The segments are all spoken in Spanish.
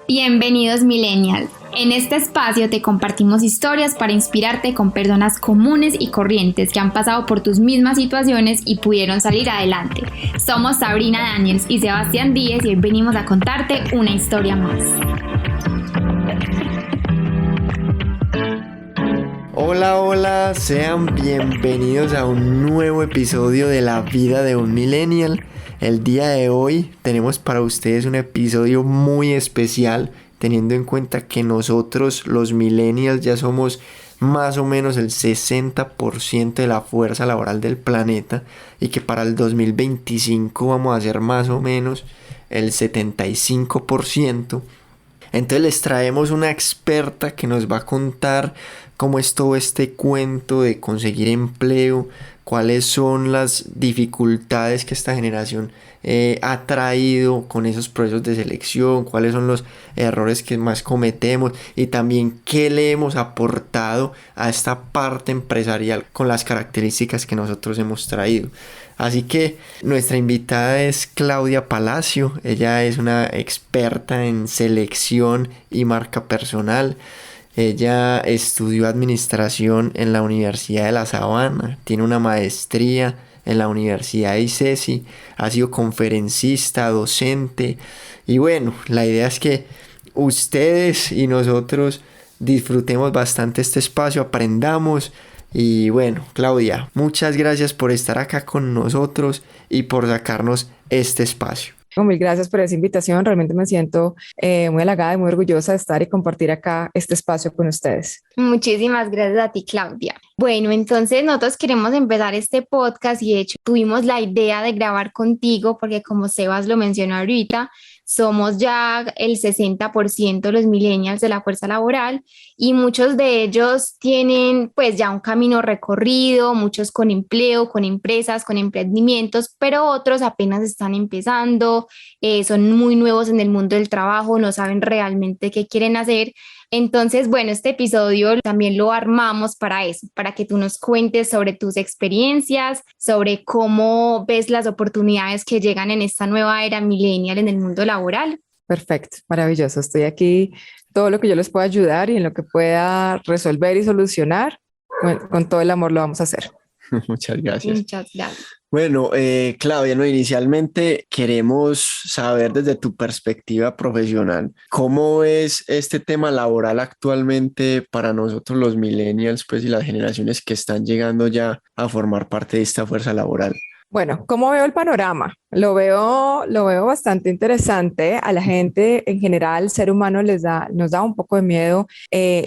Bienvenidos Millennials. En este espacio te compartimos historias para inspirarte con personas comunes y corrientes que han pasado por tus mismas situaciones y pudieron salir adelante. Somos Sabrina Daniels y Sebastián Díez y hoy venimos a contarte una historia más. Hola, sean bienvenidos a un nuevo episodio de La Vida de un Millennial. El día de hoy tenemos para ustedes un episodio muy especial, teniendo en cuenta que nosotros los Millennials ya somos más o menos el 60% de la fuerza laboral del planeta y que para el 2025 vamos a ser más o menos el 75%. Entonces les traemos una experta que nos va a contar cómo es todo este cuento de conseguir empleo, cuáles son las dificultades que esta generación ha traído con esos procesos de selección, cuáles son los errores que más cometemos y también qué le hemos aportado a esta parte empresarial con las características que nosotros hemos traído. Así que nuestra invitada es Claudia Palacio. Ella es una experta en selección y marca personal. Ella estudió administración en la Universidad de La Sabana, tiene una maestría en la Universidad de ICESI, ha sido conferencista, docente y bueno, la idea es que ustedes y nosotros disfrutemos bastante este espacio, aprendamos. Y bueno, Claudia, muchas gracias por estar acá con nosotros y por sacarnos este espacio. Mil gracias por esa invitación. Realmente me siento muy halagada y muy orgullosa de estar y compartir acá este espacio con ustedes. Muchísimas gracias a ti, Claudia. Bueno, entonces nosotros queremos empezar este podcast y de hecho tuvimos la idea de grabar contigo porque como Sebas lo mencionó ahorita, somos ya el 60% de los millennials de la fuerza laboral y muchos de ellos tienen pues ya un camino recorrido, muchos con empleo, con empresas, con emprendimientos, pero otros apenas están empezando, son muy nuevos en el mundo del trabajo, no saben realmente qué quieren hacer. Entonces, bueno, este episodio también lo armamos para eso, para que tú nos cuentes sobre tus experiencias, sobre cómo ves las oportunidades que llegan en esta nueva era millennial en el mundo laboral. Perfecto, maravilloso. Estoy aquí, todo lo que yo les pueda ayudar y en lo que pueda resolver y solucionar, con todo el amor lo vamos a hacer. Muchas gracias. Muchas gracias. Bueno, Claudia, inicialmente queremos saber desde tu perspectiva profesional, ¿cómo es este tema laboral actualmente para nosotros los millennials, pues, y las generaciones que están llegando ya a formar parte de esta fuerza laboral? Bueno, ¿cómo veo el panorama? Lo veo bastante interesante. A la gente en general, el ser humano nos da un poco de miedo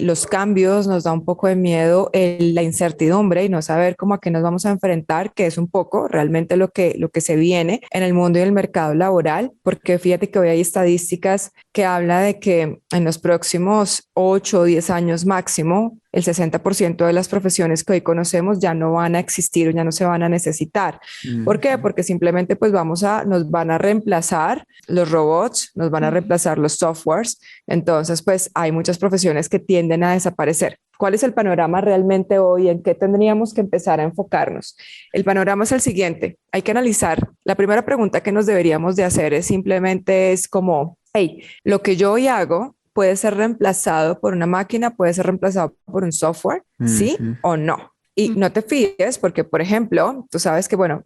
los cambios, nos da un poco de miedo la incertidumbre y no saber cómo a qué nos vamos a enfrentar, que es un poco realmente lo que se viene en el mundo y el mercado laboral, porque fíjate que hoy hay estadísticas que habla de que en los próximos 8 o 10 años máximo, el 60% de las profesiones que hoy conocemos ya no van a existir o ya no se van a necesitar. ¿Por qué? Porque simplemente pues nos van a reemplazar los robots, nos van a reemplazar los softwares. Entonces pues hay muchas profesiones que tienden a desaparecer. ¿Cuál es el panorama realmente hoy? ¿En qué tendríamos que empezar a enfocarnos? El panorama es el siguiente. Hay que analizar. La primera pregunta que nos deberíamos de hacer es simplemente es como, hey, lo que yo hoy hago puede ser reemplazado por una máquina, puede ser reemplazado por un software, ¿sí o no? Y no te fíes porque, por ejemplo, tú sabes que, bueno,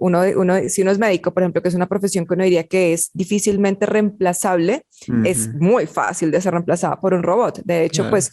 si uno es médico, por ejemplo, que es una profesión que uno diría que es difícilmente reemplazable, es muy fácil de ser reemplazada por un robot. De hecho, pues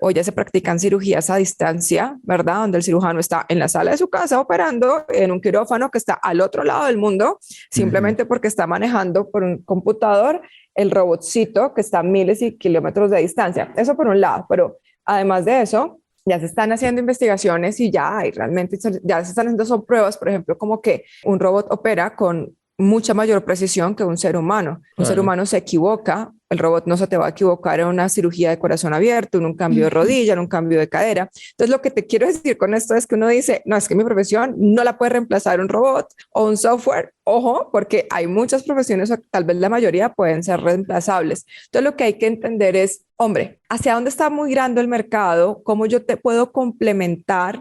hoy ya se practican cirugías a distancia, ¿verdad? Donde el cirujano está en la sala de su casa operando en un quirófano que está al otro lado del mundo, simplemente porque está manejando por un computador el robotcito que está a miles y kilómetros de distancia. Eso por un lado, pero además de eso, ya se están haciendo investigaciones y ya hay realmente, ya se están haciendo son pruebas, por ejemplo, como que un robot opera con mucha mayor precisión que un ser humano. Un ser humano se equivoca, el robot no se te va a equivocar en una cirugía de corazón abierto, en un cambio de rodilla, en un cambio de cadera. Entonces, lo que te quiero decir con esto es que uno dice, no, es que mi profesión no la puede reemplazar un robot o un software. Ojo, porque hay muchas profesiones, o tal vez la mayoría, pueden ser reemplazables. Entonces, lo que hay que entender es, hombre, ¿hacia dónde está migrando el mercado? ¿Cómo yo te puedo complementar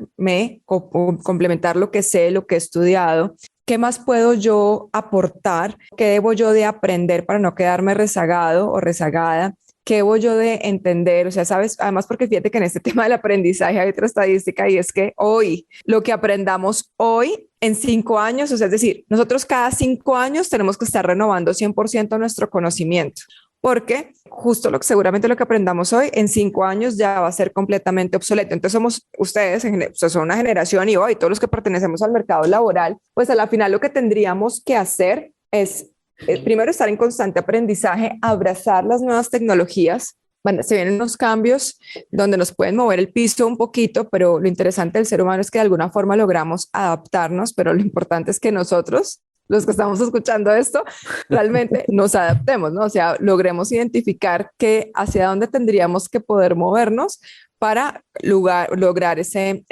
lo que sé, lo que he estudiado? ¿Qué más puedo yo aportar? ¿Qué debo yo de aprender para no quedarme rezagado o rezagada? ¿qué debo yo de entender? O sea, sabes, además porque fíjate que en este tema del aprendizaje hay otra estadística y es que hoy, lo que aprendamos hoy en 5 años, o sea, es decir, nosotros cada 5 años tenemos que estar renovando 100% nuestro conocimiento. Porque justo seguramente lo que aprendamos hoy en 5 años ya va a ser completamente obsoleto. Entonces somos ustedes, son una generación y hoy todos los que pertenecemos al mercado laboral, pues a la final lo que tendríamos que hacer es primero estar en constante aprendizaje, abrazar las nuevas tecnologías. Bueno, se vienen unos cambios donde nos pueden mover el piso un poquito, pero lo interesante del ser humano es que de alguna forma logramos adaptarnos, pero lo importante es que nosotros, los que estamos escuchando esto, realmente nos adaptemos, ¿no? O sea, logremos identificar hacia dónde tendríamos que poder movernos para lograr ese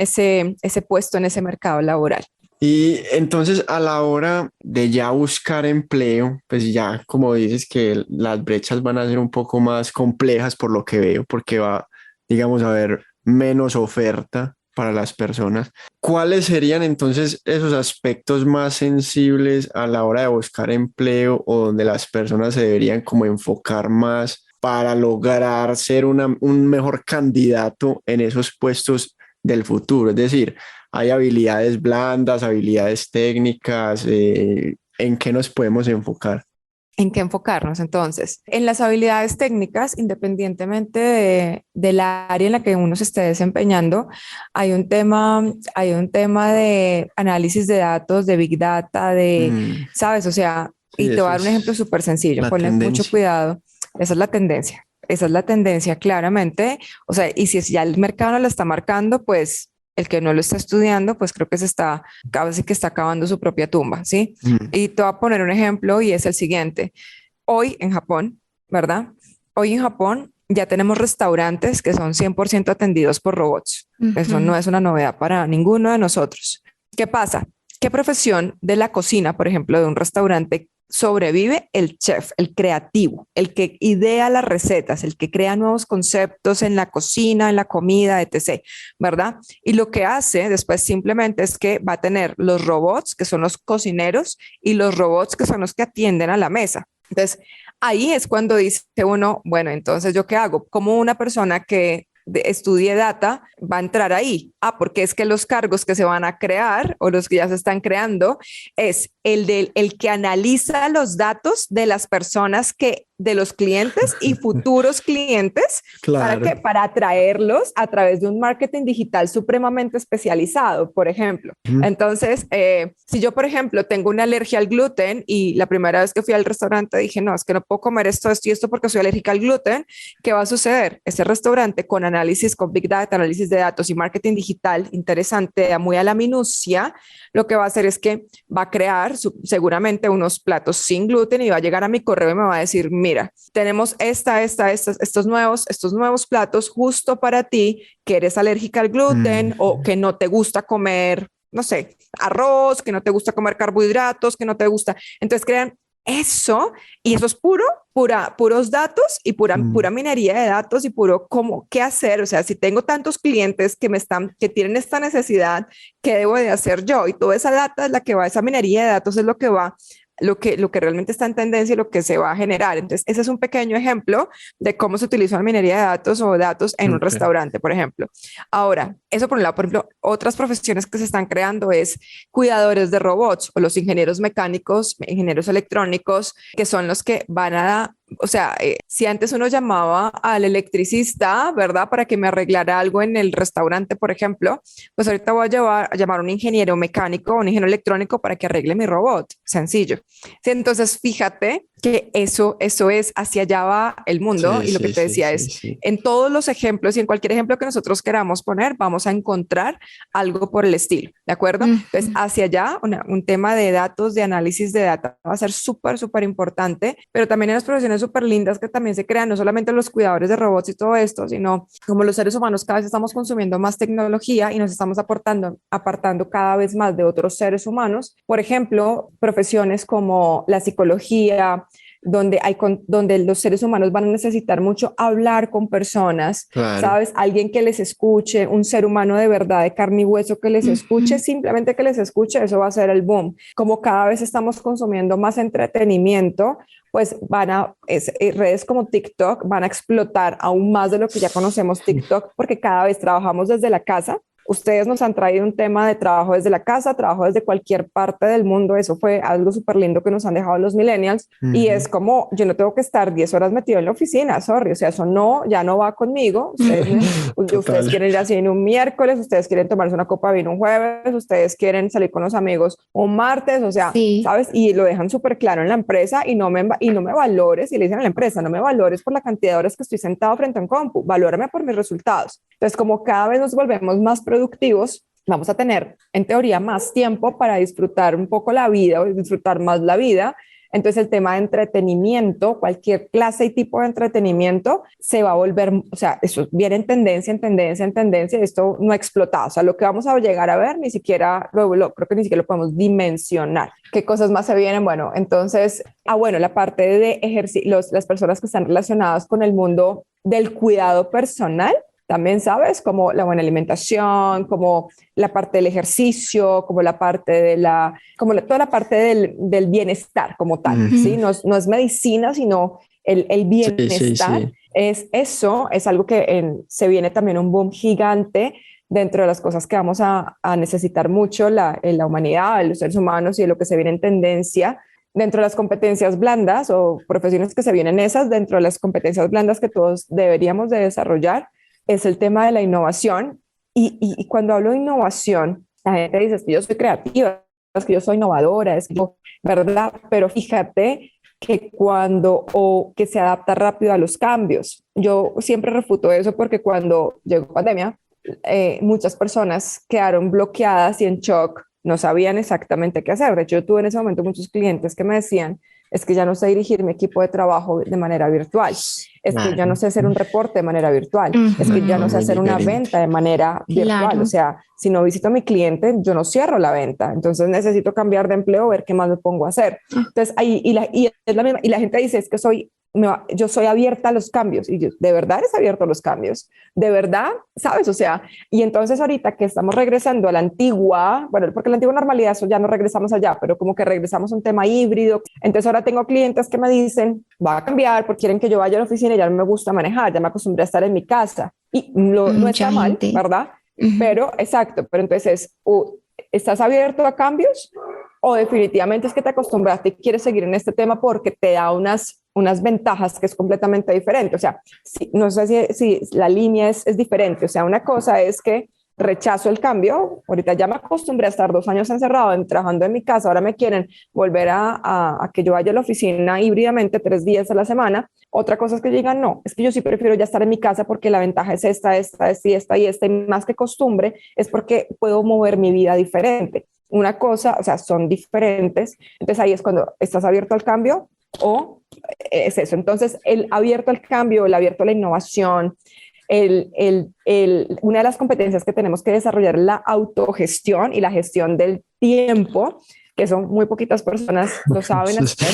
puesto en ese mercado laboral. Y entonces a la hora de ya buscar empleo, pues ya como dices que las brechas van a ser un poco más complejas por lo que veo, porque va, digamos, a haber menos oferta para las personas. ¿Cuáles serían entonces esos aspectos más sensibles a la hora de buscar empleo o donde las personas se deberían como enfocar más para lograr ser un mejor candidato en esos puestos del futuro? Es decir, hay habilidades blandas, habilidades técnicas, ¿en qué nos podemos enfocar? ¿En qué enfocarnos entonces? En las habilidades técnicas, independientemente del área en la que uno se esté desempeñando, hay un tema de análisis de datos, de Big Data, ¿sabes? O sea, Sí, y te voy a dar un ejemplo súper sencillo, ponle mucho cuidado, esa es la tendencia. Esa es la tendencia claramente, o sea, y si ya el mercado no la está marcando, pues el que no lo está estudiando, pues creo que casi que está acabando su propia tumba, ¿sí? Y te voy a poner un ejemplo y es el siguiente. Hoy en Japón, ¿verdad? Hoy en Japón ya tenemos restaurantes que son 100% atendidos por robots. Eso no es una novedad para ninguno de nosotros. ¿Qué pasa? ¿Qué profesión de la cocina, por ejemplo, de un restaurante sobrevive? El chef, el creativo, el que idea las recetas, el que crea nuevos conceptos en la cocina, en la comida, etc., ¿verdad? Y lo que hace después simplemente es que va a tener los robots, que son los cocineros, y los robots, que son los que atienden a la mesa. Entonces, ahí es cuando dice uno, bueno, entonces, ¿yo qué hago? Como una persona que estudie data va a entrar ahí. Porque es que los cargos que se van a crear o los que ya se están creando es el que analiza los datos de las personas de los clientes y futuros clientes. Claro. Para atraerlos a través de un marketing digital supremamente especializado, por ejemplo. Entonces, si yo, por ejemplo, tengo una alergia al gluten y la primera vez que fui al restaurante dije, no, es que no puedo comer esto y esto porque soy alérgica al gluten, ¿qué va a suceder? Ese restaurante con análisis, con Big Data, análisis de datos y marketing digital interesante, muy a la minucia, lo que va a hacer es que va a crear seguramente unos platos sin gluten y va a llegar a mi correo y me va a decir, mira, tenemos estos nuevos platos justo para ti que eres alérgica al gluten o que no te gusta comer, no sé, arroz, que no te gusta comer carbohidratos, que no te gusta. Entonces crean eso y eso es puros datos y pura minería de datos y puro qué hacer. O sea, si tengo tantos clientes que tienen esta necesidad, ¿qué debo de hacer yo? Y toda esa data es la que va, esa minería de datos es lo que realmente está en tendencia y lo que se va a generar. Entonces, ese es un pequeño ejemplo de cómo se utiliza la minería de datos o datos en un restaurante, por ejemplo. Ahora, eso por un lado. Por ejemplo, otras profesiones que se están creando es cuidadores de robots o los ingenieros mecánicos, ingenieros electrónicos, que son los que van a... O sea, si antes uno llamaba al electricista, ¿verdad? Para que me arreglara algo en el restaurante, por ejemplo, pues ahorita voy a llamar a un ingeniero mecánico o un ingeniero electrónico para que arregle mi robot. Sencillo. Sí, entonces, fíjate que eso es, hacia allá va el mundo. Y lo que te decía es, en todos los ejemplos y en cualquier ejemplo que nosotros queramos poner, vamos a encontrar algo por el estilo, ¿de acuerdo? Entonces, hacia allá, un tema de datos, de análisis de data va a ser súper importante, pero también en las profesiones súper lindas que también se crean, no solamente los cuidadores de robots y todo esto, sino como los seres humanos cada vez estamos consumiendo más tecnología y nos estamos apartando cada vez más de otros seres humanos. Por ejemplo, profesiones como la psicología, donde los seres humanos van a necesitar mucho hablar con personas, Claro. ¿sabes? Alguien que les escuche, un ser humano de verdad, de carne y hueso que les escuche, simplemente que les escuche, eso va a ser el boom. Como cada vez estamos consumiendo más entretenimiento, pues redes como TikTok van a explotar aún más de lo que ya conocemos TikTok, porque cada vez trabajamos desde la casa. Ustedes nos han traído un tema de trabajo desde la casa, trabajo desde cualquier parte del mundo. Eso fue algo súper lindo que nos han dejado los millennials. Y es como, yo no tengo que estar 10 horas metido en la oficina, sorry. O sea, eso no, ya no va conmigo. Ustedes quieren ir así en un miércoles, ustedes quieren tomarse una copa de vino un jueves, ustedes quieren salir con los amigos un martes, o sea, Sí. ¿sabes? Y lo dejan súper claro en la empresa y no me valores, y le dicen a la empresa, no me valores por la cantidad de horas que estoy sentado frente a un compu, valórame por mis resultados. Entonces, como cada vez nos volvemos más productivos, vamos a tener, en teoría, más tiempo para disfrutar un poco la vida o disfrutar más la vida. Entonces, el tema de entretenimiento, cualquier clase y tipo de entretenimiento, se va a volver, o sea, eso viene en tendencia, en tendencia, en tendencia, esto no ha explotado. O sea, lo que vamos a llegar a ver, ni siquiera, creo que ni siquiera lo podemos dimensionar. ¿Qué cosas más se vienen? Bueno, entonces, bueno, la parte de las personas que están relacionadas con el mundo del cuidado personal, también, ¿sabes? Como la buena alimentación, como la parte del ejercicio, como la parte de toda la parte del bienestar como tal, ¿sí? No es medicina, sino el bienestar. Sí. Es algo que se viene también un boom gigante dentro de las cosas que vamos a necesitar mucho en la humanidad, los seres humanos, y de lo que se viene en tendencia. Dentro de las competencias blandas o profesiones que se vienen esas, dentro de las competencias blandas que todos deberíamos de desarrollar, es el tema de la innovación. Y cuando hablo de innovación, la gente dice, es que yo soy creativa, es que yo soy innovadora, es que yo, ¿verdad? Pero fíjate que que se adapta rápido a los cambios. Yo siempre refuto eso porque cuando llegó pandemia, muchas personas quedaron bloqueadas y en shock, no sabían exactamente qué hacer. De hecho, yo tuve en ese momento muchos clientes que me decían, es que ya no sé dirigir mi equipo de trabajo de manera virtual, es que ya no sé hacer un reporte de manera virtual, es que ya no sé hacer una venta de manera virtual. Claro. O sea, si no visito a mi cliente, yo no cierro la venta, entonces necesito cambiar de empleo, ver qué más me pongo a hacer. Entonces, es la misma, y la gente dice, es que yo soy abierta a los cambios, y yo, ¿de verdad eres abierto a los cambios? ¿De verdad? ¿Sabes? O sea, y entonces ahorita que estamos regresando a la antigua, bueno, porque la antigua normalidad, eso ya no regresamos allá, pero como que regresamos a un tema híbrido. Entonces ahora tengo clientes que me dicen, va a cambiar porque quieren que yo vaya a la oficina y ya no me gusta manejar, ya me acostumbré a estar en mi casa. Y no está mal, ¿verdad? Pero, exacto, pero entonces, ¿estás abierto a cambios? O definitivamente es que te acostumbraste y quieres seguir en este tema porque te da unas ventajas que es completamente diferente. O sea, no sé si la línea es diferente. O sea, una cosa es que rechazo el cambio. Ahorita ya me acostumbré a estar 2 años encerrado, trabajando en mi casa. Ahora me quieren volver a que yo vaya a la oficina híbridamente 3 días a la semana. Otra cosa es que digan, no, es que yo sí prefiero ya estar en mi casa porque la ventaja es esta, y más que costumbre es porque puedo mover mi vida diferente. Una cosa, o sea, son diferentes. Entonces ahí es cuando estás abierto al cambio o es eso. Entonces el abierto al cambio, el abierto a la innovación, una de las competencias que tenemos que desarrollar es la autogestión y la gestión del tiempo, que son muy poquitas personas lo saben hacer.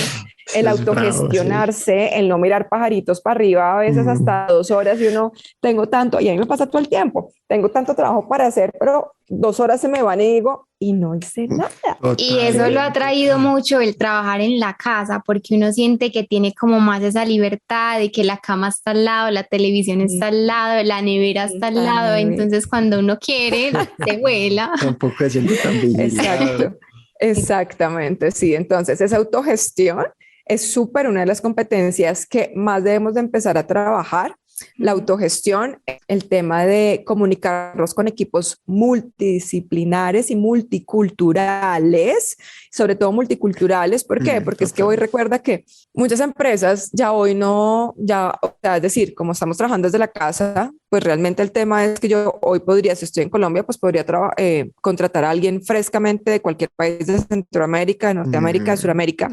El autogestionarse, bravo, sí. El no mirar pajaritos para arriba, a veces hasta 2 horas, y uno, tengo tanto, y a mí me pasa todo el tiempo, tengo tanto trabajo para hacer, pero 2 horas se me van y digo, y no hice nada. Y eso lo ha traído mucho el trabajar en la casa, porque uno siente que tiene como más esa libertad de que la cama está al lado, la televisión está al lado, la nevera está al lado, entonces cuando uno quiere, se vuela. Tampoco se siente tan vigilado. Exacto, exactamente, sí. Entonces esa autogestión es súper una de las competencias que más debemos de empezar a trabajar. La autogestión, el tema de comunicarnos con equipos multidisciplinares y multiculturales, sobre todo multiculturales. ¿Por qué? Porque es que hoy recuerda que muchas empresas ya hoy no, o sea, es decir, como estamos trabajando desde la casa, pues realmente el tema es que yo hoy podría, si estoy en Colombia, pues podría contratar a alguien frescamente de cualquier país de Centroamérica, de Norteamérica, de Sudamérica,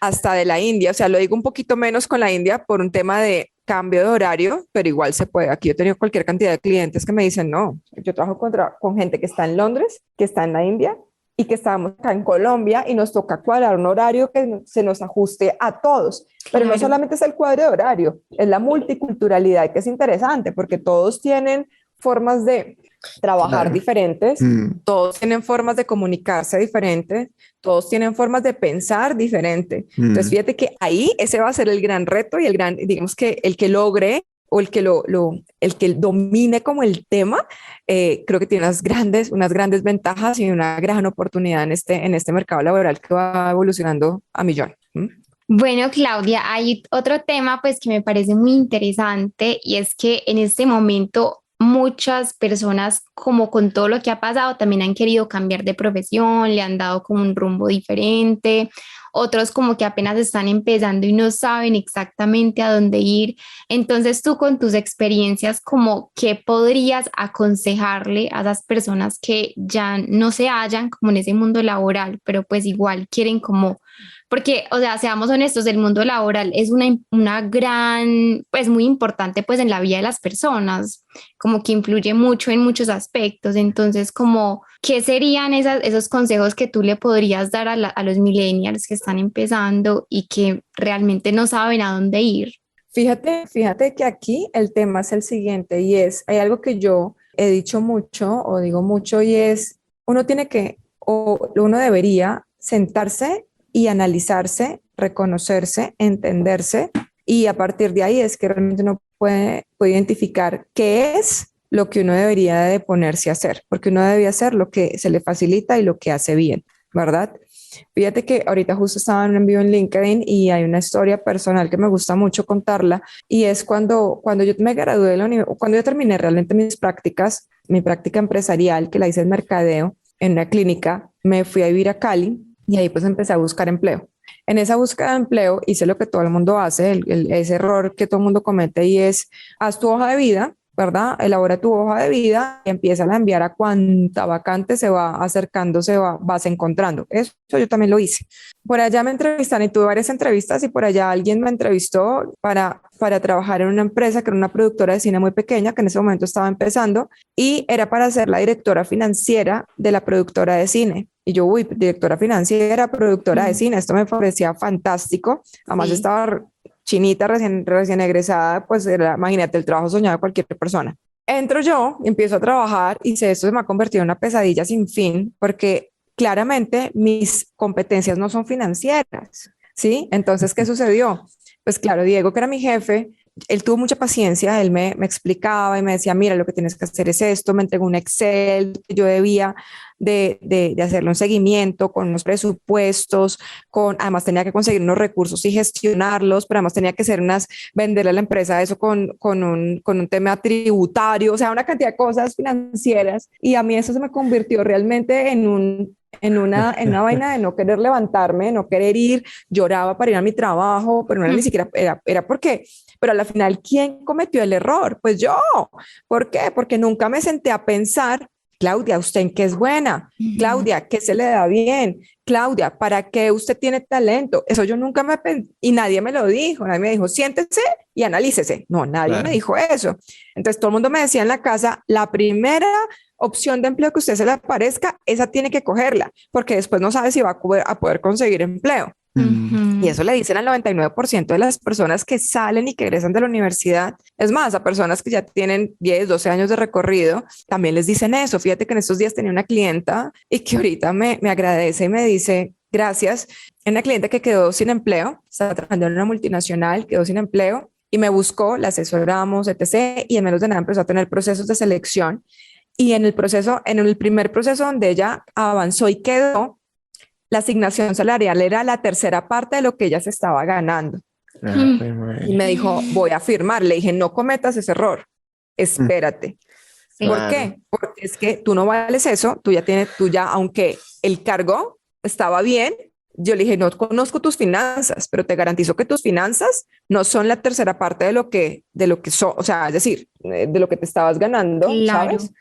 hasta de la India. O sea, lo digo un poquito menos con la India por un tema de cambio de horario, pero igual se puede. Aquí yo he tenido cualquier cantidad de clientes que me dicen, no, yo trabajo con gente que está en Londres, que está en la India, y que estamos acá en Colombia y nos toca cuadrar un horario que se nos ajuste a todos. Pero no solamente es el cuadro de horario, es la multiculturalidad que es interesante porque todos tienen formas de trabajar diferentes, todos tienen formas de comunicarse diferentes, todos tienen formas de pensar diferente. Entonces, fíjate que ahí ese va a ser el gran reto y el gran, digamos que el que logre o el que el que domine como el tema, creo que tiene unas grandes ventajas y una gran oportunidad en este mercado laboral que va evolucionando a millón. Bueno, Claudia, hay otro tema pues que me parece muy interesante y es que en este momento muchas personas, como con todo lo que ha pasado, también han querido cambiar de profesión, le han dado como un rumbo diferente, otros como que apenas están empezando y no saben exactamente a dónde ir. Entonces tú con tus experiencias, como qué podrías aconsejarle a esas personas que ya no se hallan como en ese mundo laboral, pero pues igual quieren como porque, o sea, seamos honestos, el mundo laboral es una gran, pues muy importante pues en la vida de las personas, como que influye mucho en muchos aspectos. Entonces, como, ¿qué serían esos consejos que tú le podrías dar a los millennials que están empezando y que realmente no saben a dónde ir? Fíjate que aquí el tema es el siguiente y hay algo que yo he dicho mucho o digo mucho y es, uno debería sentarse y analizarse, reconocerse, entenderse y a partir de ahí es que realmente uno puede identificar qué es lo que uno debería de ponerse a hacer, porque uno debe hacer lo que se le facilita y lo que hace bien, ¿verdad? Fíjate que ahorita justo estaba en un envío en LinkedIn y hay una historia personal que me gusta mucho contarla y es cuando yo me gradué de la universidad, cuando yo terminé realmente mi práctica empresarial que la hice en mercadeo en una clínica, me fui a vivir a Cali y ahí pues empecé a buscar empleo. En esa búsqueda de empleo hice lo que todo el mundo hace, ese error que todo el mundo comete y es, haz tu hoja de vida, ¿verdad? Elabora tu hoja de vida y empieza a enviar a cuanta vacante se va acercando, vas encontrando. Eso yo también lo hice. Por allá me entrevistaron y tuve varias entrevistas y por allá alguien me entrevistó para trabajar en una empresa que era una productora de cine muy pequeña que en ese momento estaba empezando y era para ser la directora financiera de la productora de cine. Y yo, uy, directora financiera, productora de cine, esto me parecía fantástico. Además estaba chinita, recién egresada, pues imagínate el trabajo soñado de cualquier persona. Entro yo, empiezo a trabajar y esto se me ha convertido en una pesadilla sin fin porque claramente mis competencias no son financieras, ¿sí? Entonces, ¿qué sucedió? Pues claro, Diego, que era mi jefe, él tuvo mucha paciencia, él me explicaba y me decía, mira, lo que tienes que hacer es esto, me entregó un Excel que yo debía de hacerle un seguimiento con unos presupuestos, además tenía que conseguir unos recursos y gestionarlos, pero además tenía que venderle a la empresa eso con un tema tributario, o sea, una cantidad de cosas financieras y a mí eso se me convirtió realmente en una vaina de no querer levantarme, no querer ir, lloraba para ir a mi trabajo, pero no era ni siquiera, era porque, pero a la final, ¿quién cometió el error? Pues yo. ¿Por qué? Porque nunca me senté a pensar, Claudia, ¿usted en qué es buena? Claudia, ¿qué se le da bien? Claudia, ¿para qué usted tiene talento? Eso yo nunca y nadie me lo dijo, nadie me dijo, siéntese y analícese. No, nadie me dijo eso. Entonces todo el mundo me decía en la casa, la primera opción de empleo que a usted se le aparezca, esa tiene que cogerla, porque después no sabe si va a poder conseguir empleo. Y eso le dicen al 99% de las personas que salen y que egresan de la universidad. Es más, a personas que ya tienen 10, 12 años de recorrido, también les dicen eso. Fíjate que en estos días tenía una clienta y que ahorita me agradece y me dice, gracias. Una clienta que quedó sin empleo, estaba trabajando en una multinacional, quedó sin empleo y me buscó, la asesoramos, etc. Y en menos de nada empezó a tener procesos de selección. Y en el primer proceso donde ella avanzó y quedó, la asignación salarial era la tercera parte de lo que ella se estaba ganando. Y me dijo, voy a firmar. Le dije, no cometas ese error, espérate. ¿Por qué? Porque es que tú no vales eso, tú ya, aunque el cargo estaba bien, yo le dije, no conozco tus finanzas, pero te garantizo que tus finanzas no son la tercera parte de lo que son, o sea, es decir, de lo que te estabas ganando, claro. ¿sabes?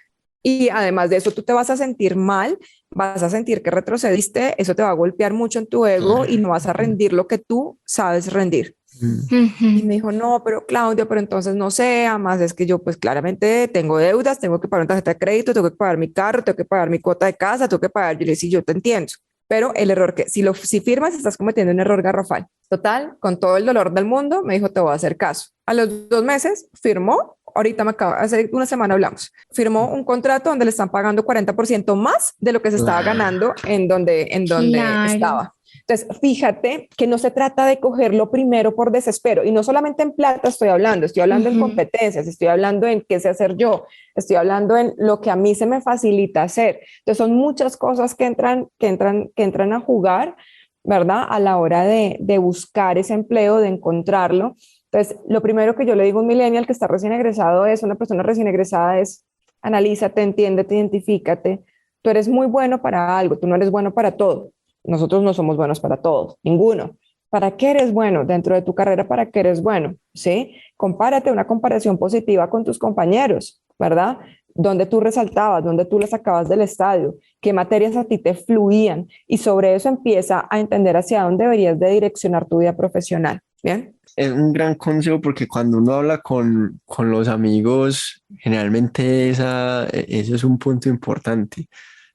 Y además de eso, tú te vas a sentir mal, vas a sentir que retrocediste, eso te va a golpear mucho en tu ego y no vas a rendir lo que tú sabes rendir. Y me dijo, no, pero Claudia, pero entonces no sé, además es que yo pues claramente tengo deudas, tengo que pagar una tarjeta de crédito, tengo que pagar mi carro, tengo que pagar mi cuota de casa, tengo que pagar, yo le decía, yo te entiendo, pero el error que, si firmas, estás cometiendo un error garrafal. Total, con todo el dolor del mundo, me dijo, te voy a hacer caso. A los 2 meses firmó, ahorita hace una semana hablamos, firmó un contrato donde le están pagando 40% más de lo que se estaba ganando en donde Claro. estaba. Entonces, fíjate que no se trata de cogerlo primero por desespero, y no solamente en plata estoy hablando en competencias, estoy hablando en qué sé hacer yo, estoy hablando en lo que a mí se me facilita hacer. Entonces, son muchas cosas que entran a jugar, ¿verdad? A la hora de buscar ese empleo, de encontrarlo. Entonces, lo primero que yo le digo a un millennial que está recién egresado es, una persona recién egresada es, analízate, entiéndete, identifícate. Tú eres muy bueno para algo, tú no eres bueno para todo. Nosotros no somos buenos para todos, ninguno. ¿Para qué eres bueno dentro de tu carrera? ¿Para qué eres bueno? ¿Sí? Compárate, una comparación positiva con tus compañeros, ¿verdad? Donde tú resaltabas, donde tú le sacabas del estadio, qué materias a ti te fluían, y sobre eso empieza a entender hacia dónde deberías de direccionar tu vida profesional. ¿Bien? Es un gran consejo porque cuando uno habla con los amigos, generalmente ese es un punto importante.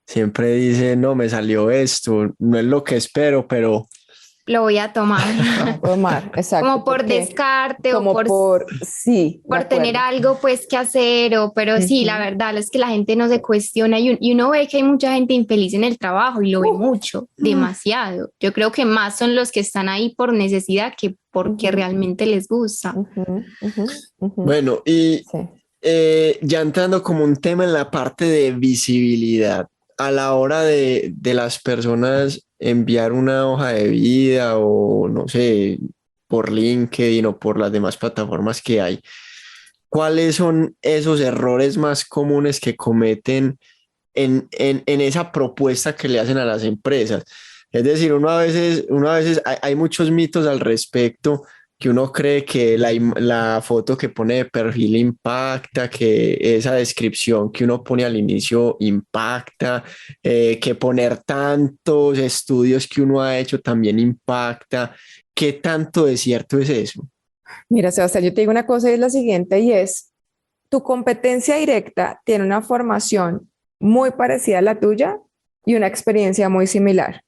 Siempre dice, no, me salió esto, no es lo que espero, pero Lo voy a tomar. Tomar, exacto. Como por Porque, descarte o como sí, de por tener acuerdo. algo pues que hacer, pero sí, la Ujú. verdad es que la gente no se cuestiona y uno ve que hay mucha gente infeliz en el trabajo y lo ve mucho, demasiado. Yo creo que más son los que están ahí por necesidad que porque Ujú, realmente les gusta. ujú, ujú, ujú. bueno, y Sí. ya entrando como un tema en la parte de visibilidad, a la hora de las personas enviar una hoja de vida o no sé, por LinkedIn o por las demás plataformas que hay, ¿cuáles son esos errores más comunes que cometen en esa propuesta que le hacen a las empresas? Es decir, uno a veces hay muchos mitos al respecto, que uno cree que la foto que pone de perfil impacta, que esa descripción que uno pone al inicio impacta, que poner tantos estudios que uno ha hecho también impacta. ¿Qué tanto de cierto es eso? Mira, Sebastián, yo te digo una cosa y es la siguiente, y es, tu competencia directa tiene una formación muy parecida a la tuya y una experiencia muy similar.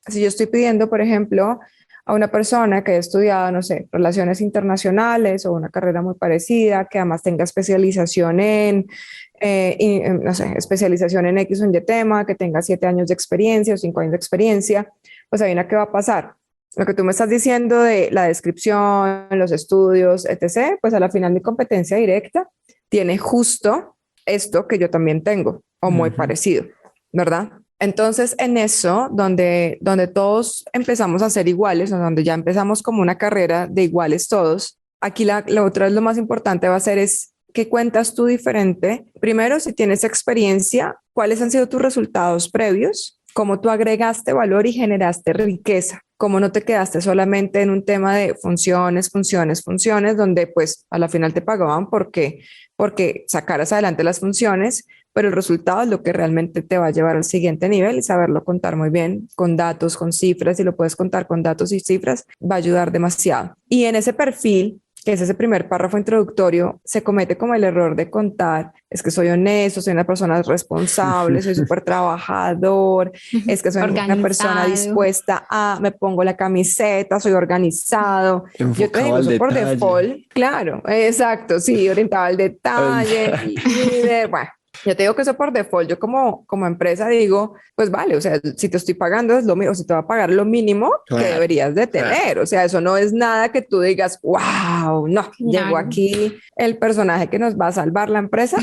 Si yo estoy pidiendo, por ejemplo, a una persona que haya estudiado, no sé, relaciones internacionales o una carrera muy parecida, que además tenga especialización no sé, especialización en X o en Y tema, que tenga 7 años de experiencia o 5 años de experiencia, pues ahí una, ¿qué va a pasar? Lo que tú me estás diciendo de la descripción, los estudios, etc., pues a la final mi competencia directa tiene justo esto que yo también tengo, o muy Ujú. parecido, ¿verdad? Entonces, en eso, donde todos empezamos a ser iguales, o donde ya empezamos como una carrera de iguales todos, aquí la otra es lo más importante va a ser es qué cuentas tú diferente. Primero, si tienes experiencia, cuáles han sido tus resultados previos, cómo tú agregaste valor y generaste riqueza, cómo no te quedaste solamente en un tema de funciones, funciones, funciones, donde pues a la final te pagaban porque sacaras adelante las funciones, pero el resultado es lo que realmente te va a llevar al siguiente nivel, y saberlo contar muy bien con datos, con cifras, y lo puedes contar con datos y cifras, va a ayudar demasiado. Y en ese perfil, que es ese primer párrafo introductorio, se comete como el error de contar, es que soy honesto, soy una persona responsable, soy súper trabajador, es que soy una persona Organizado. dispuesta a, me pongo la camiseta, soy organizado. Yo te Enfocado digo, al eso por detalle. default, claro, exacto, sí, orientado al detalle, líder, bueno. Yo te digo que eso por default, yo como empresa digo, pues vale, o sea, si te estoy pagando es lo mismo, si te va a pagar lo mínimo que Claro, deberías de claro. tener, o sea, eso no es nada que tú digas, wow, no, llegó Claro. aquí el personaje que nos va a salvar la empresa.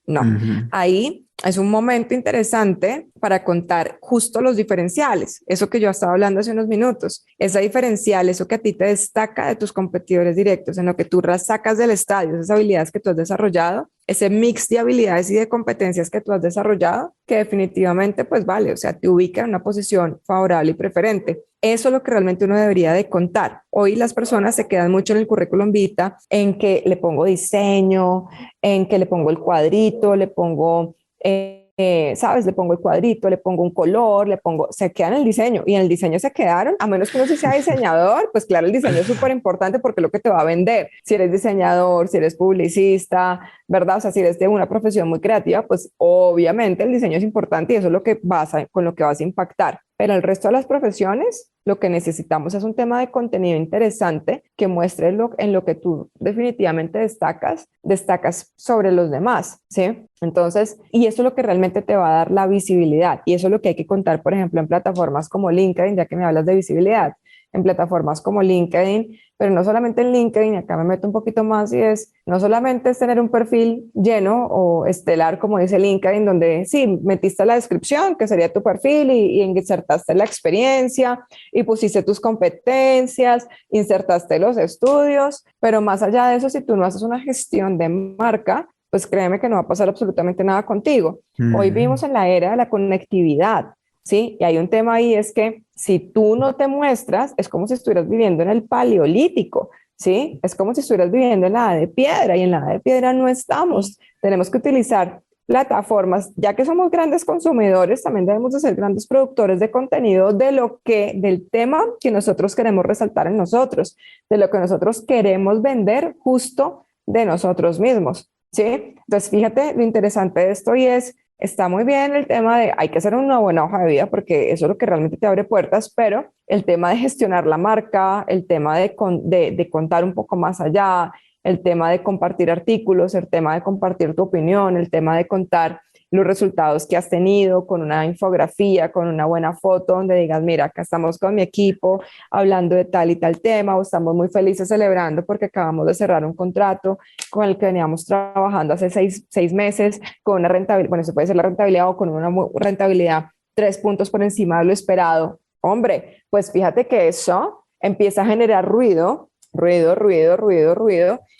No, Ujú. ahí es un momento interesante para contar justo los diferenciales, eso que yo estaba hablando hace unos minutos, esa diferencial, eso que a ti te destaca de tus competidores directos, en lo que tú sacas del estadio, esas habilidades que tú has desarrollado, ese mix de habilidades y de competencias que tú has desarrollado, que definitivamente pues vale, o sea, te ubica en una posición favorable y preferente. Eso es lo que realmente uno debería de contar. Hoy las personas se quedan mucho en el currículum vitae, en que le pongo diseño, en que le pongo el cuadrito, le pongo ¿sabes? Le pongo el cuadrito, le pongo un color, se queda en el diseño y en el diseño se quedaron, a menos que uno sí sea diseñador, pues claro, el diseño es súper importante porque es lo que te va a vender. Si eres diseñador, si eres publicista, ¿verdad? O sea, si eres de una profesión muy creativa, pues obviamente el diseño es importante y eso es lo que con lo que vas a impactar. Pero el resto de las profesiones, lo que necesitamos es un tema de contenido interesante que muestre en lo que tú definitivamente destacas sobre los demás, ¿sí? Entonces, y eso es lo que realmente te va a dar la visibilidad y eso es lo que hay que contar, por ejemplo, en plataformas como LinkedIn, ya que me hablas de visibilidad, en plataformas como LinkedIn, pero no solamente en LinkedIn, acá me meto un poquito más y no solamente es tener un perfil lleno o estelar, como dice LinkedIn, donde sí, metiste la descripción, que sería tu perfil, y insertaste la experiencia, y pusiste tus competencias, insertaste los estudios, pero más allá de eso, si tú no haces una gestión de marca, pues créeme que no va a pasar absolutamente nada contigo. Hoy vivimos en la era de la conectividad, ¿sí? Y hay un tema ahí, es que si tú no te muestras, es como si estuvieras viviendo en el paleolítico, ¿sí? Es como si estuvieras viviendo en la edad de piedra, y en la edad de piedra no estamos. Tenemos que utilizar plataformas, ya que somos grandes consumidores, también debemos de ser grandes productores de contenido del tema que nosotros queremos resaltar en nosotros, de lo que nosotros queremos vender justo de nosotros mismos, ¿sí? Entonces, fíjate lo interesante de esto y está muy bien el tema de hay que hacer una buena hoja de vida porque eso es lo que realmente te abre puertas, pero el tema de gestionar la marca, el tema de contar un poco más allá, el tema de compartir artículos, el tema de compartir tu opinión, el tema de contar los resultados que has tenido con una infografía, con una buena foto donde digas, mira, acá estamos con mi equipo hablando de tal y tal tema, o estamos muy felices celebrando porque acabamos de cerrar un contrato con el que veníamos trabajando hace seis meses con una rentabilidad, bueno, se puede ser la rentabilidad o con una rentabilidad 3 puntos por encima de lo esperado. Hombre, pues fíjate que eso empieza a generar ruido,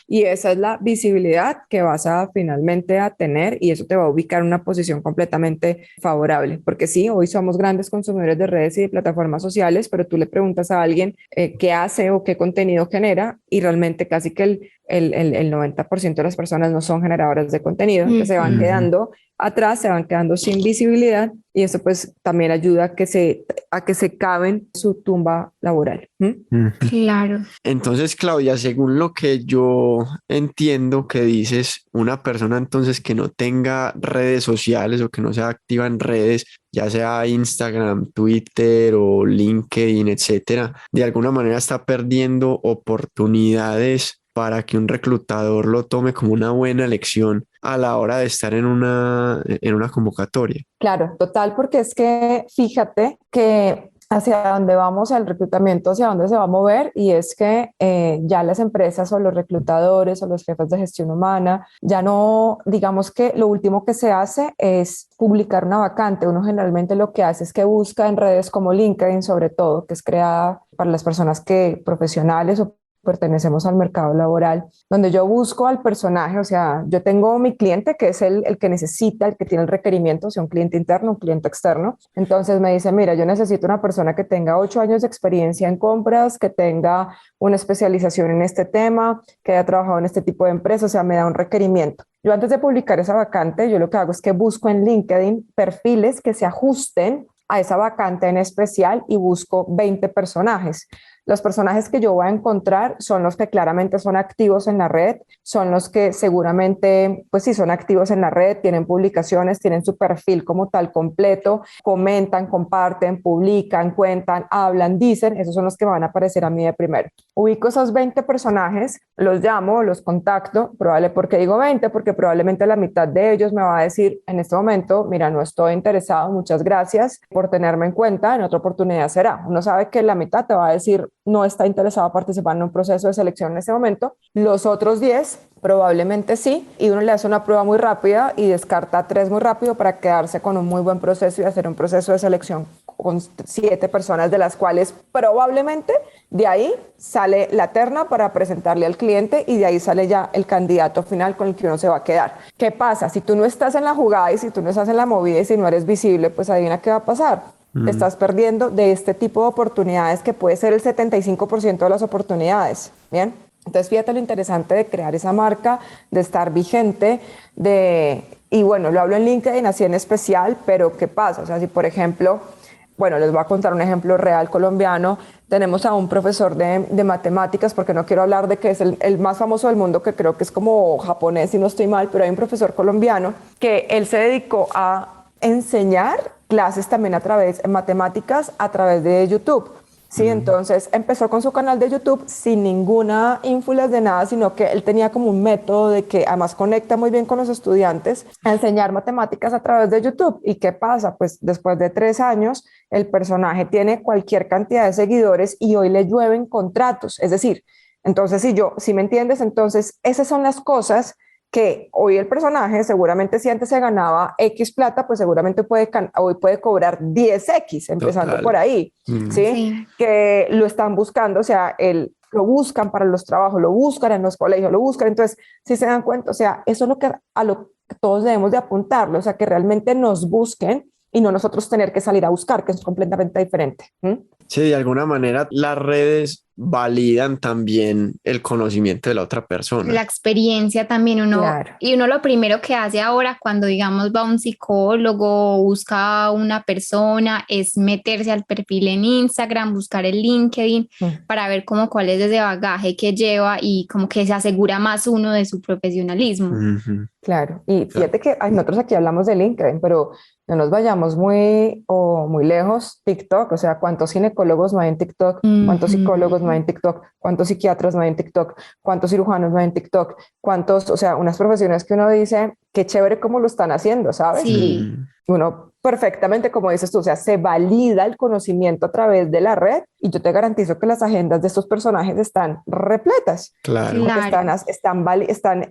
y esa es la visibilidad que vas a finalmente a tener y eso te va a ubicar en una posición completamente favorable, porque sí, hoy somos grandes consumidores de redes y de plataformas sociales, pero tú le preguntas a alguien qué hace o qué contenido genera y realmente casi que el 90% de las personas no son generadoras de contenido, entonces se van quedando atrás, se van quedando sin visibilidad y eso pues también ayuda a que se caven su tumba laboral. Claro. Entonces, Claudia, según lo que yo entiendo que dices, una persona entonces que no tenga redes sociales o que no sea activa en redes, ya sea Instagram, Twitter o LinkedIn, etcétera, de alguna manera está perdiendo oportunidades para que un reclutador lo tome como una buena elección a la hora de estar en una convocatoria. Claro, total, porque es que fíjate que hacia dónde vamos el reclutamiento, hacia dónde se va a mover, y es que ya las empresas o los reclutadores o los jefes de gestión humana, ya no, digamos que lo último que se hace es publicar una vacante. Uno generalmente lo que hace es que busca en redes como LinkedIn, sobre todo, que es creada para las personas profesionales o pertenecemos al mercado laboral, donde yo busco al personaje, o sea, yo tengo mi cliente que es el que necesita, el que tiene el requerimiento, o sea, un cliente interno, un cliente externo. Entonces me dice, mira, yo necesito una persona que tenga 8 años de experiencia en compras, que tenga una especialización en este tema, que haya trabajado en este tipo de empresa, o sea, me da un requerimiento. Yo antes de publicar esa vacante, yo lo que hago es que busco en LinkedIn perfiles que se ajusten a esa vacante en especial y busco 20 personajes. Los personajes que yo voy a encontrar son los que claramente son activos en la red, son los que seguramente, pues sí, son activos en la red, tienen publicaciones, tienen su perfil como tal completo, comentan, comparten, publican, cuentan, hablan, dicen, esos son los que me van a aparecer a mí de primero. Ubico esos 20 personajes, los llamo, los contacto, ¿por qué digo 20? Porque probablemente la mitad de ellos me va a decir en este momento, mira, no estoy interesado, muchas gracias por tenerme en cuenta, en otra oportunidad será. Uno sabe que la mitad te va a decir, no está interesado en participar en un proceso de selección en este momento. Los otros 10 probablemente sí, y uno le hace una prueba muy rápida y descarta 3 muy rápido para quedarse con un muy buen proceso y hacer un proceso de selección con 7 personas, de las cuales probablemente de ahí sale la terna para presentarle al cliente y de ahí sale ya el candidato final con el que uno se va a quedar. ¿Qué pasa? Si tú no estás en la jugada y si tú no estás en la movida y si no eres visible, pues adivina qué va a pasar. Te estás perdiendo de este tipo de oportunidades que puede ser el 75% de las oportunidades. Bien, entonces fíjate lo interesante de crear esa marca, de estar vigente, Y bueno, lo hablo en LinkedIn así en especial, pero ¿qué pasa? O sea, si por ejemplo, bueno, les voy a contar un ejemplo real colombiano. Tenemos a un profesor de matemáticas, porque no quiero hablar de que es el más famoso del mundo, que creo que es como japonés, si no estoy mal, pero hay un profesor colombiano que él se dedicó a enseñar clases también en matemáticas a través de YouTube. Sí, entonces empezó con su canal de YouTube sin ninguna ínfulas de nada, sino que él tenía como un método de que además conecta muy bien con los estudiantes a enseñar matemáticas a través de YouTube. ¿Y qué pasa? Pues después de 3 años, el personaje tiene cualquier cantidad de seguidores y hoy le llueven contratos. Es decir, entonces si me entiendes, entonces esas son las cosas que hoy el personaje seguramente si antes se ganaba X plata, pues seguramente hoy puede cobrar 10X, empezando Total. por ahí, ¿sí? Sí. Que lo están buscando, o sea, lo buscan para los trabajos, lo buscan en los colegios, lo buscan, entonces, si se dan cuenta, o sea, eso es a lo que todos debemos de apuntarlo, o sea, que realmente nos busquen y no nosotros tener que salir a buscar, que es completamente diferente. Sí, de alguna manera las redes validan también el conocimiento de la otra persona. La experiencia también Claro. y uno lo primero que hace ahora cuando digamos va a un psicólogo o busca a una persona es meterse al perfil en Instagram, buscar el LinkedIn para ver como cuál es ese bagaje que lleva y como que se asegura más uno de su profesionalismo. Claro, y Claro. fíjate que nosotros aquí hablamos de LinkedIn, pero no nos vayamos muy lejos. TikTok, o sea, ¿cuántos ginecólogos no hay en TikTok? ¿Cuántos psicólogos no hay en TikTok? ¿Cuántos psiquiatras no hay en TikTok? ¿Cuántos cirujanos no hay en TikTok? O sea, unas profesiones que uno dice, qué chévere cómo lo están haciendo, ¿sabes? Sí. Y uno perfectamente, como dices tú, o sea, se valida el conocimiento a través de la red y yo te garantizo que las agendas de estos personajes están repletas. Claro. Porque están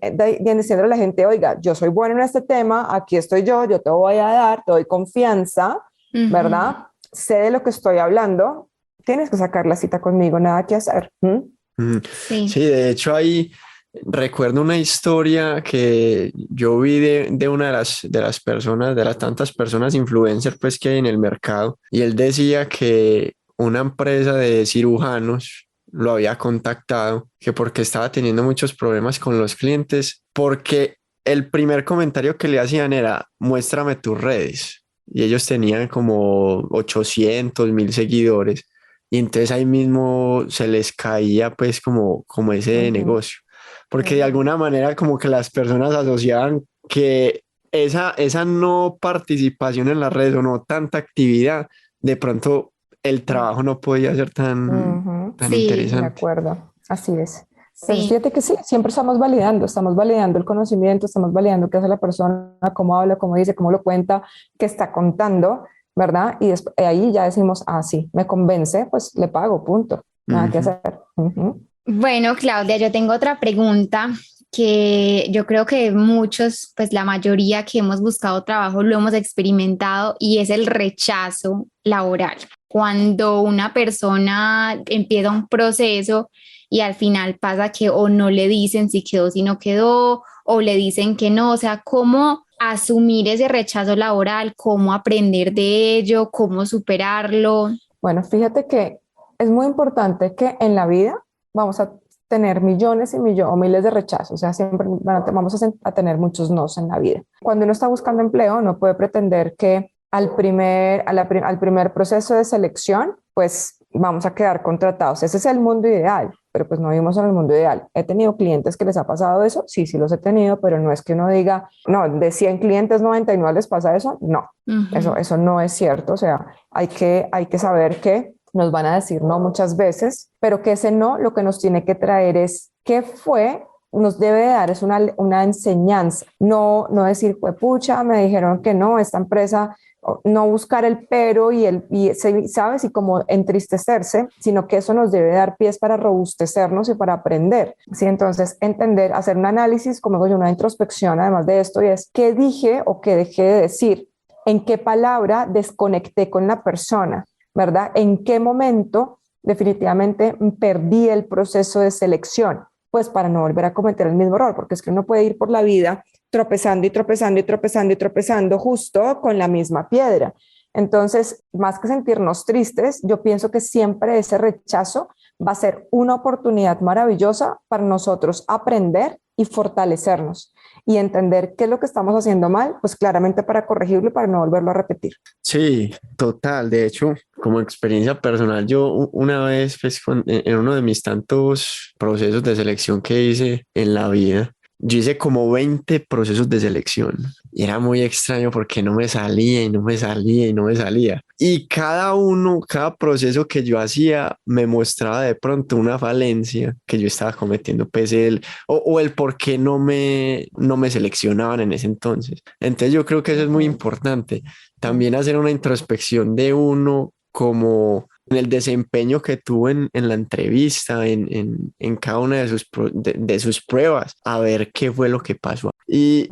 diciendo a la gente, oiga, yo soy bueno en este tema, aquí estoy yo te voy a dar, te doy confianza, ¿verdad? Sé de lo que estoy hablando, tienes que sacar la cita conmigo, nada que hacer. Sí. Sí, de hecho ahí recuerdo una historia que yo vi de una de las personas, de las tantas personas influencers pues que hay en el mercado, y él decía que una empresa de cirujanos lo había contactado, que porque estaba teniendo muchos problemas con los clientes, porque el primer comentario que le hacían era, muéstrame tus redes. Y ellos tenían como 800.000 seguidores. Y entonces ahí mismo se les caía pues como ese negocio. Porque de alguna manera como que las personas asociaban que esa no participación en las redes o no tanta actividad, de pronto el trabajo no podía ser tan De Sí, interesante. acuerdo, así es. Entonces, sí. fíjate que sí, siempre estamos validando el conocimiento, estamos validando qué hace la persona, cómo habla, cómo dice, cómo lo cuenta, qué está contando, ¿verdad? Y ahí ya decimos, ah, sí, me convence, pues le pago, punto. Nada que hacer. Bueno, Claudia, yo tengo otra pregunta que yo creo que muchos, pues la mayoría que hemos buscado trabajo lo hemos experimentado y es el rechazo laboral. Cuando una persona empieza un proceso y al final pasa que o no le dicen si quedó, si no quedó, o le dicen que no, o sea, ¿cómo asumir ese rechazo laboral? ¿Cómo aprender de ello? ¿Cómo superarlo? Bueno, fíjate que es muy importante que en la vida vamos a tener millones y millones o miles de rechazos, o sea, siempre vamos a tener muchos nos en la vida. Cuando uno está buscando empleo, no puede pretender que al primer proceso de selección, pues vamos a quedar contratados. Ese es el mundo ideal, pero pues no vivimos en el mundo ideal. He tenido clientes que les ha pasado eso, sí, sí los he tenido, pero no es que uno diga, no, de 100 clientes 99 les pasa eso, no, eso no es cierto, o sea, hay que saber que nos van a decir no muchas veces, pero que ese no lo que nos tiene que traer es qué fue, nos debe dar es una enseñanza, no decir, pues pucha, me dijeron que no, esta empresa, no buscar el pero ¿sabes? Y como entristecerse, sino que eso nos debe dar pies para robustecernos y para aprender, ¿sí? Entonces, entender, hacer un análisis, como digo yo, una introspección, además de esto, y es qué dije o qué dejé de decir, en qué palabra desconecté con la persona, ¿verdad? ¿En qué momento definitivamente perdí el proceso de selección? Pues para no volver a cometer el mismo error, porque es que uno puede ir por la vida tropezando y tropezando y tropezando y tropezando justo con la misma piedra. Entonces, más que sentirnos tristes, yo pienso que siempre ese rechazo va a ser una oportunidad maravillosa para nosotros aprender y fortalecernos y entender qué es lo que estamos haciendo mal, pues claramente para corregirlo y para no volverlo a repetir. Sí, total. De hecho, como experiencia personal, yo una vez, pues, en uno de mis tantos procesos de selección que hice en la vida, yo hice como 20 procesos de selección y era muy extraño porque no me salía y no me salía y no me salía. Y cada proceso que yo hacía me mostraba de pronto una falencia que yo estaba cometiendo, pues o el por qué no me seleccionaban en ese entonces. Entonces yo creo que eso es muy importante. También hacer una introspección de uno como en el desempeño que tuvo en la entrevista, en cada una de sus pruebas, a ver qué fue lo que pasó. Y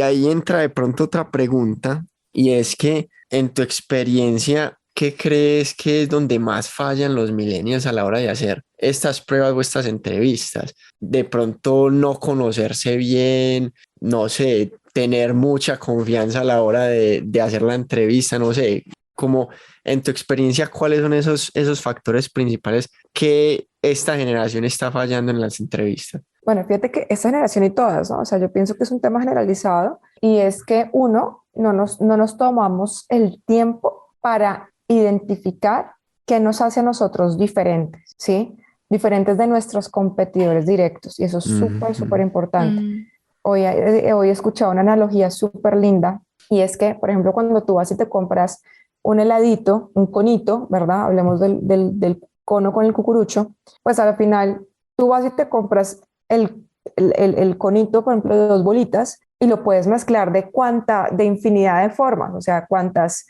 ahí entra de pronto otra pregunta, y es que en tu experiencia, ¿qué crees que es donde más fallan los millennials a la hora de hacer estas pruebas o estas entrevistas? De pronto no conocerse bien, no sé, tener mucha confianza a la hora de hacer la entrevista, no sé, como en tu experiencia, ¿cuáles son esos factores principales que esta generación está fallando en las entrevistas? Bueno, fíjate que esta generación y todas, ¿no? O sea, yo pienso que es un tema generalizado y es que uno, no nos tomamos el tiempo para identificar qué nos hace a nosotros diferentes, ¿sí? Diferentes de nuestros competidores directos y eso es súper, súper importante. Hoy he escuchado una analogía súper linda y es que, por ejemplo, cuando tú vas y te compras un heladito, un conito, ¿verdad? Hablemos del cono con el cucurucho, pues al final tú vas y te compras el conito, por ejemplo, de 2 bolitas y lo puedes mezclar de infinidad de formas, o sea, cuántas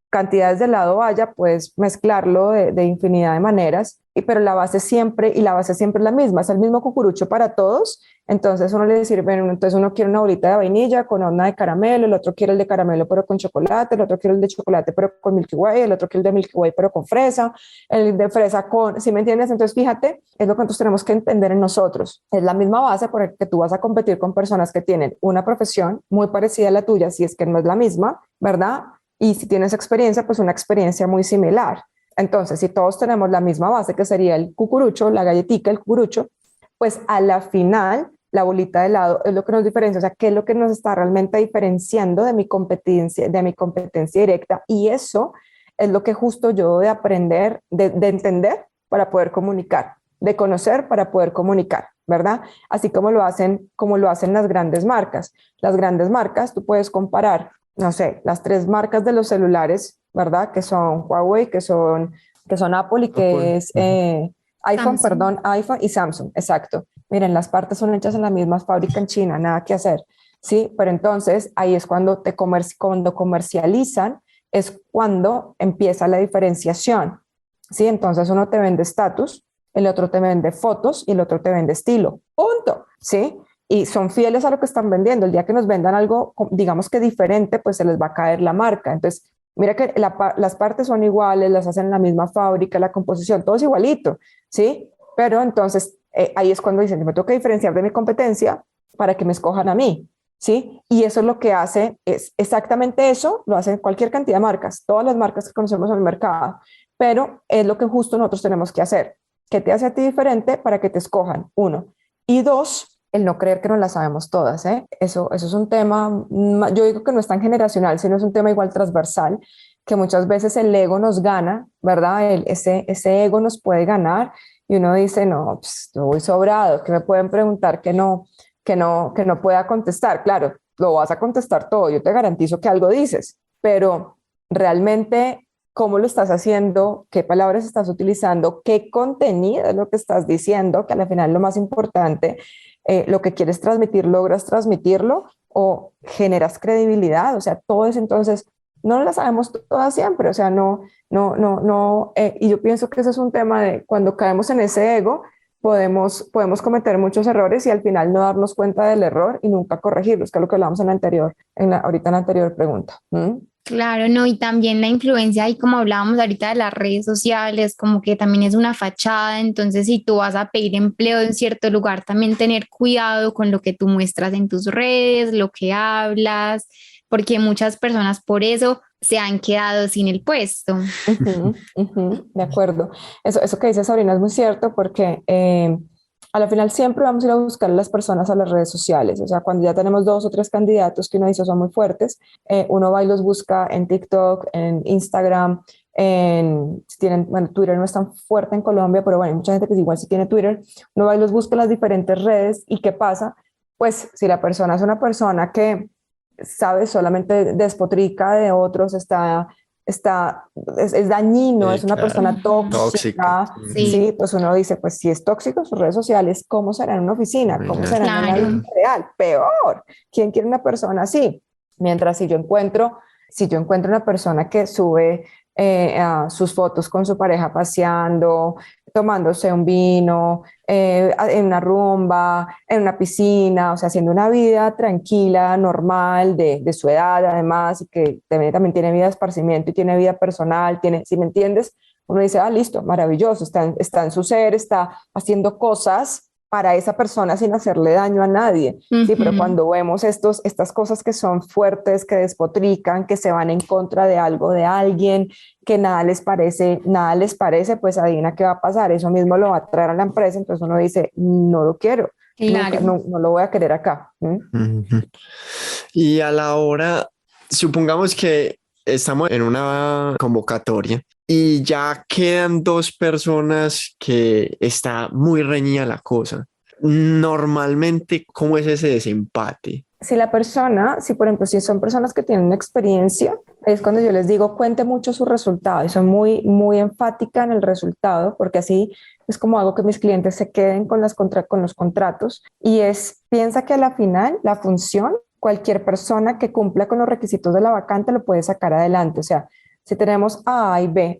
cantidades de helado haya, puedes mezclarlo de infinidad de maneras, pero la base siempre es la misma, es el mismo cucurucho para todos. Entonces uno le sirve, entonces uno quiere una bolita de vainilla con una de caramelo, el otro quiere el de caramelo pero con chocolate, el otro quiere el de chocolate pero con Milky Way, el otro quiere el de Milky Way pero con fresa, el de fresa con, ¿sí me entiendes? Entonces fíjate, es lo que nosotros tenemos que entender en nosotros. Es la misma base por la que tú vas a competir con personas que tienen una profesión muy parecida a la tuya, si es que no es la misma, ¿verdad? Y si tienes experiencia, pues una experiencia muy similar. Entonces, si todos tenemos la misma base, que sería el cucurucho, la galletita, el cucurucho, pues a la final, la bolita de helado es lo que nos diferencia, o sea, qué es lo que nos está realmente diferenciando de mi competencia directa. Y eso es lo que justo yo de aprender, de entender para poder comunicar, de conocer para poder comunicar, ¿verdad? Así como lo hacen las grandes marcas. Las grandes marcas, tú puedes comparar, no sé, las 3 marcas de los celulares, ¿verdad? Que son Huawei, que son Apple y que es iPhone, Samsung. perdón, iPhone y Samsung, exacto. Miren, las partes son hechas en la misma fábrica en China, nada que hacer, ¿sí? Pero entonces ahí es cuando cuando comercializan, es cuando empieza la diferenciación, ¿sí? Entonces uno te vende estatus, el otro te vende fotos y el otro te vende estilo, punto, ¿sí? Y son fieles a lo que están vendiendo. El día que nos vendan algo, digamos que diferente, pues se les va a caer la marca. Entonces, mira que las partes son iguales, las hacen en la misma fábrica, la composición, todo es igualito, ¿sí? Pero entonces ahí es cuando dicen, yo me tengo que diferenciar de mi competencia para que me escojan a mí, ¿sí? Y eso es lo que hace, es exactamente eso, lo hacen cualquier cantidad de marcas, todas las marcas que conocemos en el mercado, pero es lo que justo nosotros tenemos que hacer. ¿Qué te hace a ti diferente para que te escojan? 1. Y 2, el no creer que no las sabemos todas, ¿eh? Eso es un tema, yo digo que no es tan generacional, sino es un tema igual transversal, que muchas veces el ego nos gana, ¿verdad? Ese ego nos puede ganar y uno dice, no, pues, yo voy sobrado, que me pueden preguntar que no pueda contestar. Claro, lo vas a contestar todo, yo te garantizo que algo dices, pero realmente cómo lo estás haciendo, qué palabras estás utilizando, qué contenido es lo que estás diciendo, que al final es lo más importante, lo que quieres transmitir, logras transmitirlo o generas credibilidad, o sea, todo eso entonces no lo sabemos todas siempre, o sea, y yo pienso que ese es un tema de cuando caemos en ese ego, podemos cometer muchos errores y al final no darnos cuenta del error y nunca corregirlos, que es lo que hablamos ahorita en la anterior pregunta. Claro, no, y también la influencia, y como hablábamos ahorita de las redes sociales, como que también es una fachada, entonces si tú vas a pedir empleo en cierto lugar, también tener cuidado con lo que tú muestras en tus redes, lo que hablas, porque muchas personas por eso se han quedado sin el puesto. De acuerdo. Eso que dice Sabrina es muy cierto porque a la final siempre vamos a ir a buscar a las personas a las redes sociales. O sea, cuando ya tenemos 2 o 3 candidatos que uno dice son muy fuertes, uno va y los busca en TikTok, en Instagram, si tienen, bueno, Twitter no es tan fuerte en Colombia, pero bueno, hay mucha gente que igual sí tiene Twitter. Uno va y los busca en las diferentes redes. ¿Y qué pasa? Pues si la persona es una persona que, sabe, solamente despotrica de otros, es dañino, es una Claro. persona Tóxica. tóxica, Sí, sí, pues uno dice, pues si es tóxico en sus redes sociales, ¿cómo será en una oficina? ¿Cómo será en la vida claro. real? Peor. ¿Quién quiere una persona así? Mientras si yo encuentro una persona que sube sus fotos con su pareja paseando, tomándose un vino, en una rumba, en una piscina, o sea, haciendo una vida tranquila, normal, de su edad además, y que también tiene vida de esparcimiento y tiene vida personal, si me entiendes, uno dice, listo, maravilloso, está en su ser, está haciendo cosas para esa persona sin hacerle daño a nadie. Sí, pero Ujú. cuando vemos estas cosas que son fuertes, que despotrican, que se van en contra de algo, de alguien, que nada les parece, pues adivina qué va a pasar. Eso mismo lo va a traer a la empresa, entonces uno dice, no lo quiero, nunca, Claro. no lo voy a querer acá. Ujú. Y a la hora, supongamos que estamos en una convocatoria y ya quedan dos personas que está muy reñida la cosa. Normalmente, ¿cómo es ese desempate? Si por ejemplo, si son personas que tienen experiencia, es cuando yo les digo, cuente mucho su resultado y soy muy, muy enfática en el resultado, porque así es como hago que mis clientes se queden con los contratos y piensa que a la final, la función, cualquier persona que cumpla con los requisitos de la vacante lo puede sacar adelante. O sea, si tenemos a A y B,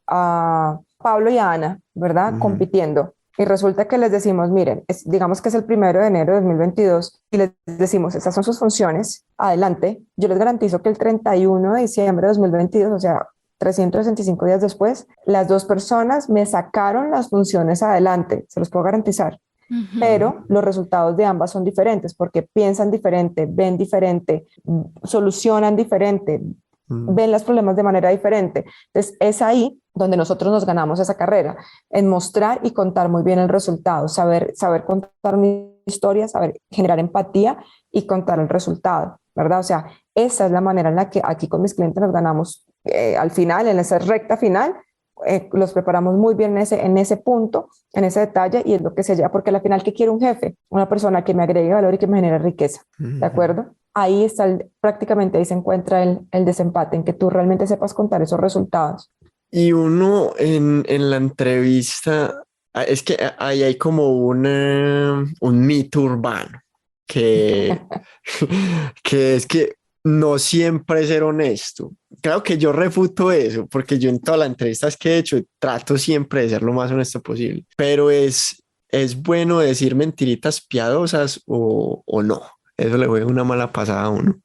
a Pablo y a Ana, ¿verdad? Ujú. Compitiendo. Y resulta que les decimos, miren, digamos que es el 1 de enero de 2022 y les decimos, esas son sus funciones, adelante. Yo les garantizo que el 31 de diciembre de 2022, o sea, 365 días después, las dos personas me sacaron las funciones adelante, se los puedo garantizar. Ujú. Pero los resultados de ambas son diferentes porque piensan diferente, ven diferente, solucionan diferente, Mm. ven los problemas de manera diferente. Entonces, es ahí donde nosotros nos ganamos esa carrera, en mostrar y contar muy bien el resultado, saber contar mi historia, saber generar empatía y contar el resultado, ¿verdad? O sea, esa es la manera en la que aquí con mis clientes nos ganamos al final, en esa recta final, los preparamos muy bien en ese punto, en ese detalle, y es lo que se lleva, porque al final, ¿qué quiere un jefe? Una persona que me agregue valor y que me genere riqueza, ¿de Ujú. acuerdo? Ahí está, prácticamente ahí se encuentra el desempate, en que tú realmente sepas contar esos resultados. Y uno en la entrevista, es que ahí hay como un mito urbano que, que es que no siempre ser honesto. Claro que yo refuto eso, porque yo en todas las entrevistas que he hecho trato siempre de ser lo más honesto posible, pero es bueno decir mentiritas piadosas o no. Eso le juega una mala pasada a uno.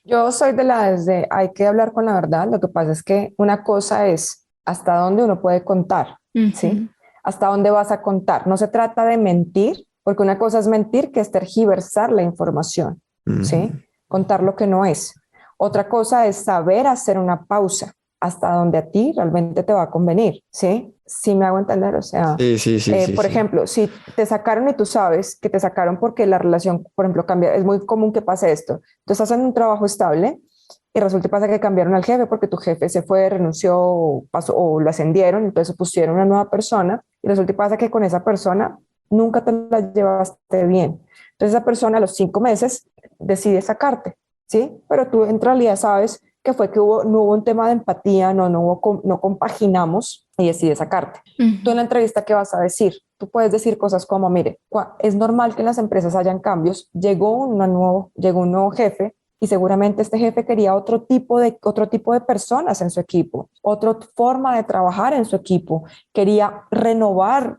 Yo soy de las de hay que hablar con la verdad. Lo que pasa es que una cosa es hasta dónde uno puede contar, ¿sí? Ujú. Hasta dónde vas a contar. No se trata de mentir, porque una cosa es mentir, que es tergiversar la información, ¿sí? Ujú. Contar lo que no es. Otra cosa es saber hacer una pausa hasta donde a ti realmente te va a convenir, ¿sí? Sí me hago entender, o sea, Sí, sí, sí, sí, por sí. ejemplo, si te sacaron y tú sabes que te sacaron porque la relación, por ejemplo, cambia, es muy común que pase esto. Tú estás en un trabajo estable y resulta y pasa que cambiaron al jefe porque tu jefe se fue, renunció o, pasó, o lo ascendieron, entonces pusieron una nueva persona y resulta y pasa que con esa persona nunca te la llevaste bien. Entonces esa persona a los 5 meses decide sacarte, ¿sí? Pero tú en realidad sabes que fue que no hubo un tema de empatía, no compaginamos y decide sacarte. Tú en la Ujú. entrevista, ¿qué vas a decir? Tú puedes decir cosas como, mire, es normal que en las empresas hayan cambios, llegó un nuevo jefe y seguramente este jefe quería otro tipo de personas en su equipo, otra forma de trabajar en su equipo, quería renovar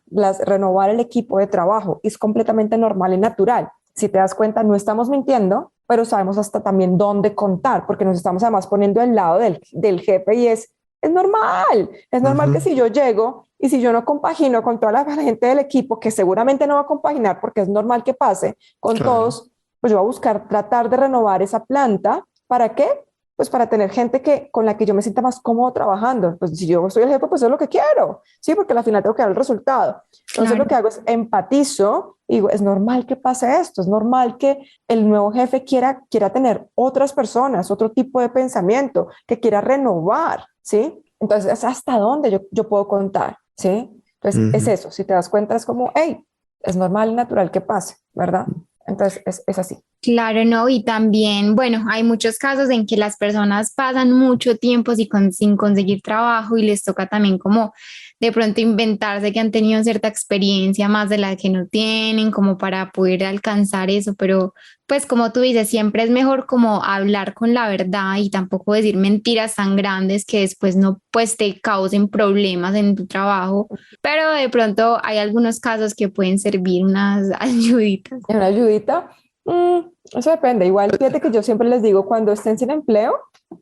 el equipo de trabajo. Es completamente normal y natural. Si te das cuenta, no estamos mintiendo, pero sabemos hasta también dónde contar, porque nos estamos además poniendo del lado del jefe y es normal que Ujú. si yo llego y si yo no compagino con toda la gente del equipo, que seguramente no va a compaginar porque es normal que pase con Claro. todos, pues yo voy a buscar tratar de renovar esa planta. ¿Para qué? pues para tener gente con la que yo me sienta más cómodo trabajando. Pues si yo soy el jefe, pues eso es lo que quiero, ¿sí? Porque al final tengo que dar el resultado. Entonces lo que hago es empatizo y digo, es normal que pase esto, es normal que el nuevo jefe quiera tener otras personas, otro tipo de pensamiento, que quiera renovar, ¿sí? Entonces es hasta dónde yo puedo contar, ¿sí? Entonces es eso, si te das cuenta es como, hey, es normal y natural que pase, ¿verdad? Entonces es así. Claro, no, y también, bueno, hay muchos casos en que las personas pasan mucho tiempo sin conseguir trabajo y les toca también como de pronto inventarse que han tenido cierta experiencia más de la que no tienen, como para poder alcanzar eso, pero pues como tú dices, siempre es mejor como hablar con la verdad y tampoco decir mentiras tan grandes que después no pues te causen problemas en tu trabajo, pero de pronto hay algunos casos que pueden servir unas ayuditas. Una ayudita, eso depende. Igual, fíjate que yo siempre les digo, cuando estén sin empleo,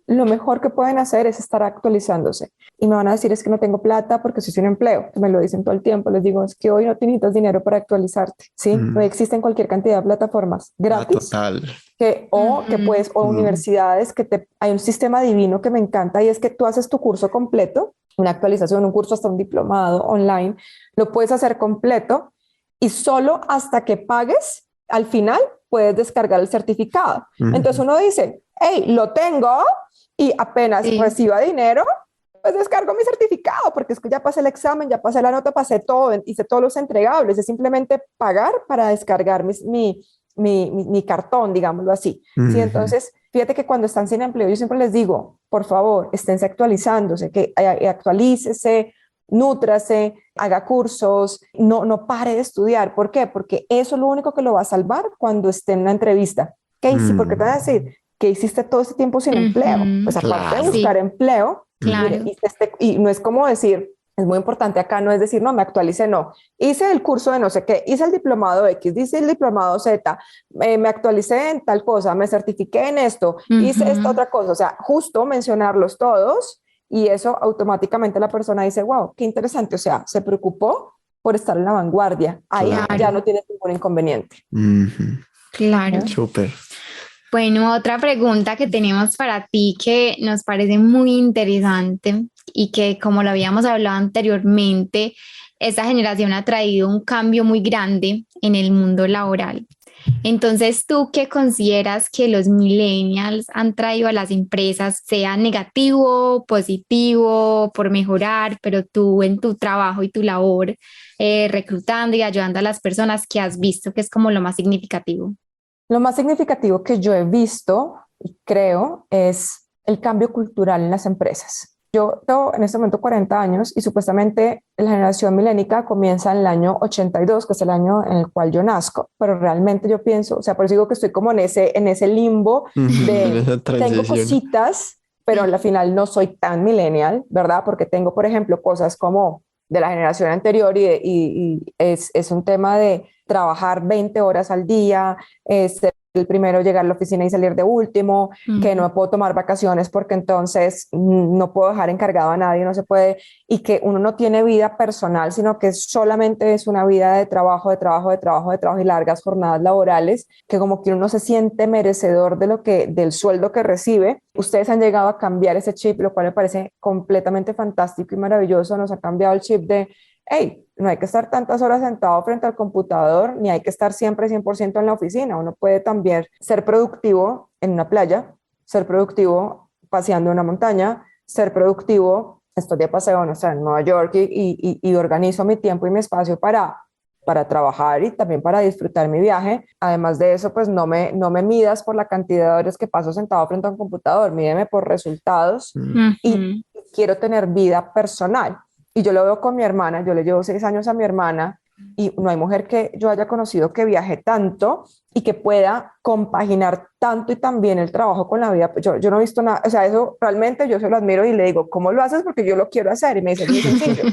lo mejor que pueden hacer es estar actualizándose. Y me van a decir, es que no tengo plata porque estoy sin empleo. Me lo dicen todo el tiempo. Les digo, es que hoy no necesitas dinero para actualizarte, ¿sí? No existen cualquier cantidad de plataformas gratis. Total. Que puedes, o universidades hay un sistema divino que me encanta y es que tú haces tu curso completo, una actualización, un curso hasta un diplomado online, lo puedes hacer completo y solo hasta que pagues, al final puedes descargar el certificado. Entonces uno dice, hey, lo tengo y apenas reciba dinero, pues descargo mi certificado porque es que ya pasé el examen, ya pasé la nota, pasé todo, hice todos los entregables, es simplemente pagar para descargar mi cartón, digámoslo así. ¿Sí? Entonces, fíjate que cuando están sin empleo, yo siempre les digo, por favor, esténse actualizándose, que actualícese, nútrase, haga cursos, no pare de estudiar. ¿Por qué? Porque eso es lo único que lo va a salvar cuando esté en una entrevista. ¿Qué hiciste? Porque te van a decir, ¿qué hiciste todo este tiempo sin empleo? Pues aparte de buscar empleo, mire, y no es como decir, es muy importante acá, no es decir, no, me actualicé, no. Hice el curso de no sé qué, hice el diplomado X, hice el diplomado Z, me actualicé en tal cosa, me certifiqué en esto, hice esta otra cosa. O sea, justo mencionarlos todos y eso automáticamente la persona dice, wow, qué interesante. O sea, se preocupó por estar en la vanguardia. Ahí ya no tienes ningún inconveniente. Claro. Súper. Bueno, otra pregunta que tenemos para ti que nos parece muy interesante y que como lo habíamos hablado anteriormente, esta generación ha traído un cambio muy grande en el mundo laboral. Entonces, ¿tú qué consideras que los millennials han traído a las empresas, sea negativo, positivo, por mejorar, pero tú en tu trabajo y tu labor reclutando y ayudando a las personas que has visto que es como lo más significativo? Lo más significativo que yo he visto y creo es el cambio cultural en las empresas. Yo tengo en este momento 40 años y supuestamente la generación milénica comienza en el año 82, que es el año en el cual yo nazco, pero realmente yo pienso, o sea, por eso digo que estoy como en ese limbo de tengo cositas, pero al final no soy tan millennial, ¿verdad? Porque tengo, por ejemplo, cosas como de la generación anterior y es un tema de trabajar 20 horas al día, ser el primero llegar a la oficina y salir de último, que no puedo tomar vacaciones porque entonces no puedo dejar encargado a nadie, no se puede, y que uno no tiene vida personal, sino que solamente es una vida de trabajo, de trabajo, de trabajo, de trabajo y largas jornadas laborales, que como que uno se siente merecedor del sueldo que recibe. Ustedes han llegado a cambiar ese chip, lo cual me parece completamente fantástico y maravilloso. Nos ha cambiado el chip de hey, no hay que estar tantas horas sentado frente al computador, ni hay que estar siempre 100% en la oficina. Uno puede también ser productivo en una playa, ser productivo paseando en una montaña, ser productivo, estoy de paseo, no sé, en Nueva York y organizo mi tiempo y mi espacio para trabajar y también para disfrutar mi viaje. Además de eso, pues no me midas por la cantidad de horas que paso sentado frente a un computador, mídeme por resultados y quiero tener vida personal. Y yo lo veo con mi hermana, yo le llevo 6 años a mi hermana y no hay mujer que yo haya conocido que viaje tanto y que pueda compaginar tanto y también el trabajo con la vida. Yo no he visto nada, o sea, eso realmente yo se lo admiro y le digo, ¿cómo lo haces? Porque yo lo quiero hacer. Y me dice, es muy sencillo.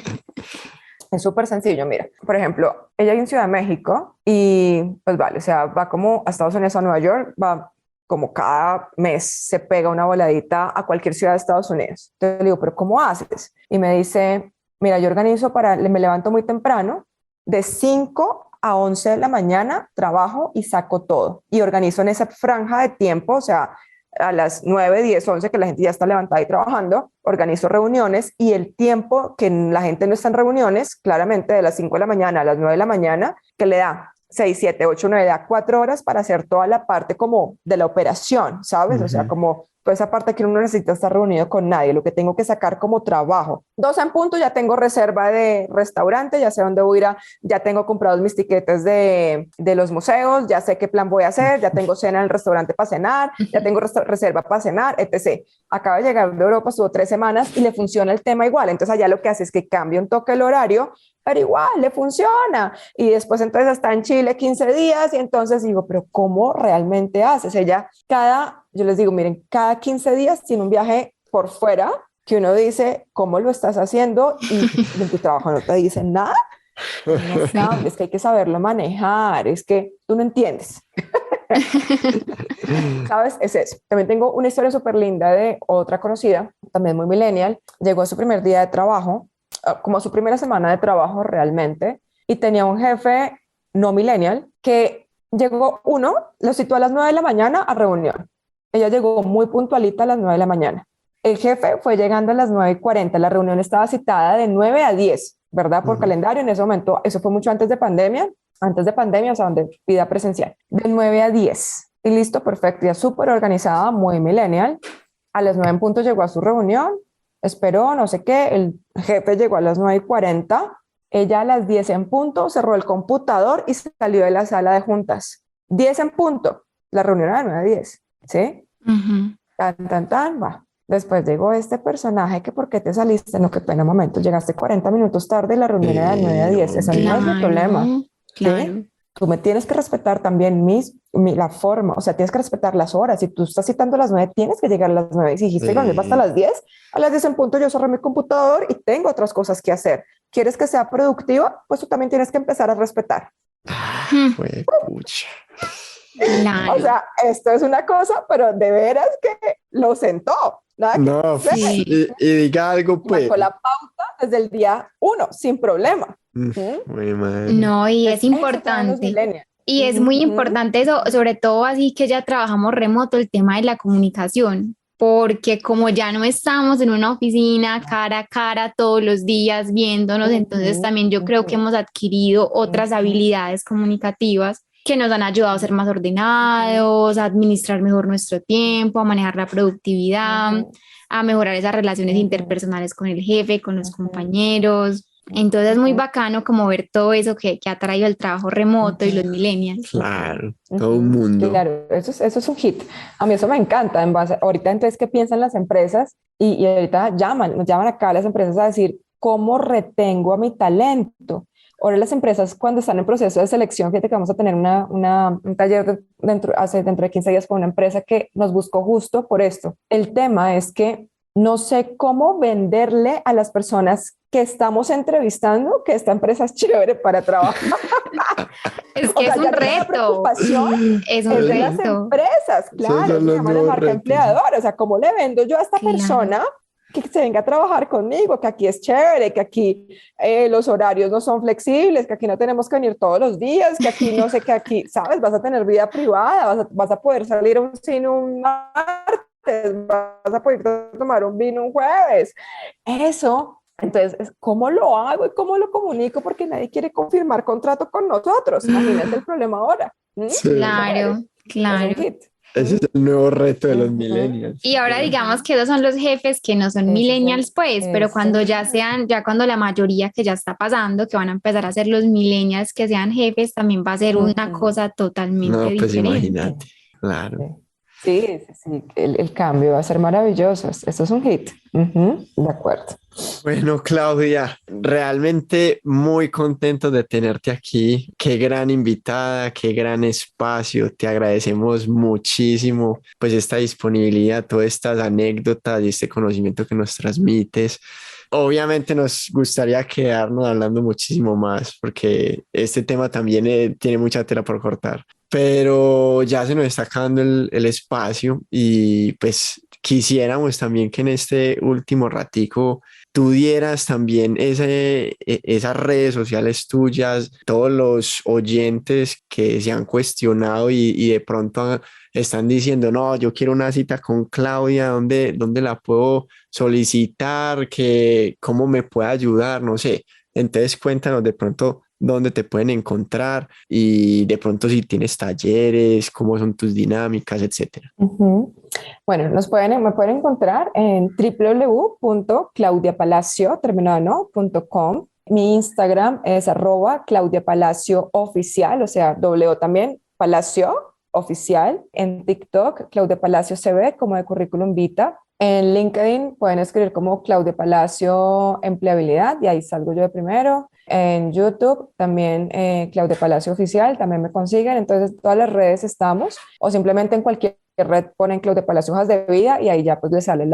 Es súper sencillo, mira. Por ejemplo, ella vive en Ciudad de México y pues vale, o sea, va como a Estados Unidos, a Nueva York, va como cada mes se pega una voladita a cualquier ciudad de Estados Unidos. Entonces le digo, ¿pero cómo haces? Y me dice, mira, yo organizo me levanto muy temprano, de 5 a 11 de la mañana trabajo y saco todo. Y organizo en esa franja de tiempo, o sea, a las 9, 10, 11, que la gente ya está levantada y trabajando, organizo reuniones y el tiempo que la gente no está en reuniones, claramente de las 5 de la mañana a las 9 de la mañana, que le da 6, 7, 8, 9, da 4 horas para hacer toda la parte como de la operación, ¿sabes? O sea, como toda esa parte que uno no necesita estar reunido con nadie, lo que tengo que sacar como trabajo. 2 en punto, ya tengo reserva de restaurante, ya sé dónde voy a ir, ya tengo comprados mis tiquetes de los museos, ya sé qué plan voy a hacer, ya tengo cena en el restaurante para cenar, ya tengo reserva para cenar, etc. Acaba de llegar de Europa, estuvo 3 semanas y le funciona el tema igual. Entonces allá lo que hace es que cambia un toque el horario, pero igual le funciona. Y después entonces está en Chile 15 días y entonces digo, pero ¿cómo realmente haces? Ella yo les digo, miren, cada 15 días tiene un viaje por fuera que uno dice, ¿cómo lo estás haciendo? Y en tu trabajo no te dicen nada. No sabes, es que hay que saberlo manejar, es que tú no entiendes. ¿Sabes? Es eso. También tengo una historia súper linda de otra conocida, también muy millennial. Llegó a su primer día de trabajo, como a su primera semana de trabajo realmente, y tenía un jefe no millennial que llegó, lo citó a las 9 de la mañana a reunión. Ella llegó muy puntualita a las 9 de la mañana. El jefe fue llegando a las 9:40. La reunión estaba citada de 9 a 10, ¿verdad? Por calendario en ese momento. Eso fue mucho antes de pandemia, o sea, donde vida presencial. De 9 a 10. Y listo, perfecto. Ya súper organizada, muy millennial. A las 9 en punto llegó a su reunión, esperó, no sé qué. El jefe llegó a las 9:40. Ella a las 10 en punto cerró el computador y salió de la sala de juntas. 10 en punto. La reunión era de 9 a 10. ¿Sí? Va. Después llegó este personaje que ¿por qué te saliste? No, qué pena, momento, llegaste 40 minutos tarde y la reunión era de 9 a 10. Ese no es mi problema. Claro. ¿Sí? Tú me tienes que respetar también la forma, o sea, tienes que respetar las horas. Si tú estás citando a las 9, tienes que llegar a las 9. Si dijiste que va hasta las 10, a las 10 en punto yo cerré mi computador y tengo otras cosas que hacer. ¿Quieres que sea productiva? Pues tú también tienes que empezar a respetar. Pucha. Claro. O sea, esto es una cosa, pero de veras que lo sentó. No, Sí. y diga algo, pues. Marcó la pauta desde el día 1, sin problema. Muy mal. No, y es Eso fueron los importante. millennials. Y es muy importante eso, sobre todo así que ya trabajamos remoto, el tema de la comunicación, porque como ya no estamos en una oficina cara a cara todos los días viéndonos, entonces también yo creo que hemos adquirido otras habilidades comunicativas que nos han ayudado a ser más ordenados, a administrar mejor nuestro tiempo, a manejar la productividad, a mejorar esas relaciones interpersonales con el jefe, con los compañeros. Entonces es muy bacano como ver todo eso que ha traído el trabajo remoto y los millennials. Claro, todo un mundo. Claro, eso es un hit. A mí eso me encanta. Ahorita entonces, ¿qué piensan las empresas? Y ahorita nos llaman acá a las empresas a decir, ¿cómo retengo a mi talento? Ahora las empresas cuando están en proceso de selección, fíjate que vamos a tener un taller dentro de 15 días con una empresa que nos buscó justo por esto. El tema es que no sé cómo venderle a las personas que estamos entrevistando que esta empresa es chévere para trabajar. Es que es un reto. Es un reto. De las empresas, claro, se llama la marca empleadora. O sea, ¿cómo le vendo yo a esta persona que se venga a trabajar conmigo, que aquí es chévere, que aquí los horarios no son flexibles, que aquí no tenemos que venir todos los días, que aquí no sé, que aquí, ¿sabes? Vas a tener vida privada, vas a poder salir a un cine un martes, vas a poder tomar un vino un jueves. Eso, entonces, ¿cómo lo hago y cómo lo comunico? Porque nadie quiere confirmar contrato con nosotros. Imagínate el problema ahora. Sí. Claro, claro. Ese es el nuevo reto de los millennials. Y ahora digamos que esos son los jefes que no son millennials, pues, pero cuando ya cuando la mayoría que ya está pasando, que van a empezar a ser los millennials que sean jefes, también va a ser una cosa totalmente pues diferente. Imagínate, claro. Sí, el cambio va a ser maravilloso. Esto es un hit. De acuerdo. Bueno, Claudia, realmente muy contento de tenerte aquí. Qué gran invitada, qué gran espacio. Te agradecemos muchísimo pues esta disponibilidad, todas estas anécdotas y este conocimiento que nos transmites. Obviamente nos gustaría quedarnos hablando muchísimo más porque este tema también tiene mucha tela por cortar, pero ya se nos está acabando el espacio y pues quisiéramos también que en este último ratico tú dieras también esas redes sociales tuyas, todos los oyentes que se han cuestionado y de pronto están diciendo, no, yo quiero una cita con Claudia, ¿dónde la puedo solicitar? ¿Cómo me puede ayudar? No sé. Entonces cuéntanos de pronto dónde te pueden encontrar y de pronto si tienes talleres, cómo son tus dinámicas, etcétera. Ujú. Bueno, me pueden encontrar en www.claudiapalacio, terminado, ¿no? .com. Mi Instagram es @ClaudiaPalacio Oficial, o sea, W también, Palacio Oficial. En TikTok, Claudia Palacio CB, como de currículum vitae. En LinkedIn pueden escribir como Claudia Palacio Empleabilidad y ahí salgo yo de primero. En YouTube también Claudia Palacio Oficial, también me consiguen. Entonces, todas las redes estamos o simplemente en cualquier red ponen Claudia Palacio Hojas de Vida y ahí ya pues les sale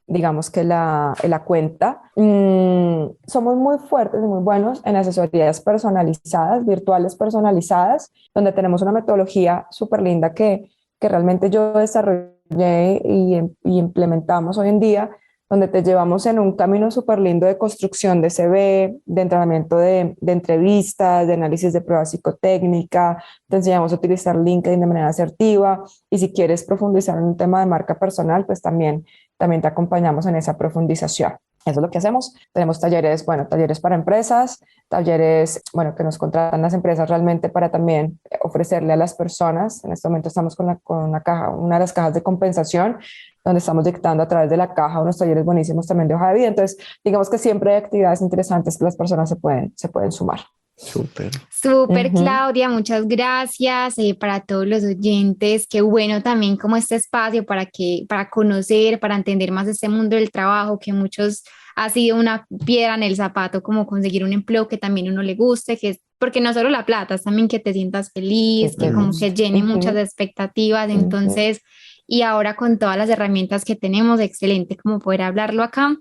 digamos que la cuenta. Somos muy fuertes y muy buenos en asesorías personalizadas, virtuales personalizadas, donde tenemos una metodología súper linda que realmente yo desarrollé y implementamos hoy en día, donde te llevamos en un camino súper lindo de construcción de CV, de entrenamiento de entrevistas, de análisis de prueba psicotécnica, te enseñamos a utilizar LinkedIn de manera asertiva y si quieres profundizar en un tema de marca personal, pues también te acompañamos en esa profundización. Eso es lo que hacemos. Tenemos talleres, bueno, talleres para empresas, talleres, bueno, que nos contratan las empresas realmente para también ofrecerle a las personas. En este momento estamos con una caja, una de las cajas de compensación, donde estamos dictando a través de la caja unos talleres buenísimos también de hoja de vida. Entonces, digamos que siempre hay actividades interesantes que las personas se pueden sumar. Súper. Súper, Claudia, muchas gracias para todos los oyentes. Qué bueno también como este espacio para conocer, para entender más este mundo del trabajo, que muchos ha sido una piedra en el zapato, como conseguir un empleo que también a uno le guste, porque no solo la plata, es también que te sientas feliz, que como que llene muchas expectativas. Entonces, y ahora con todas las herramientas que tenemos, excelente como poder hablarlo acá.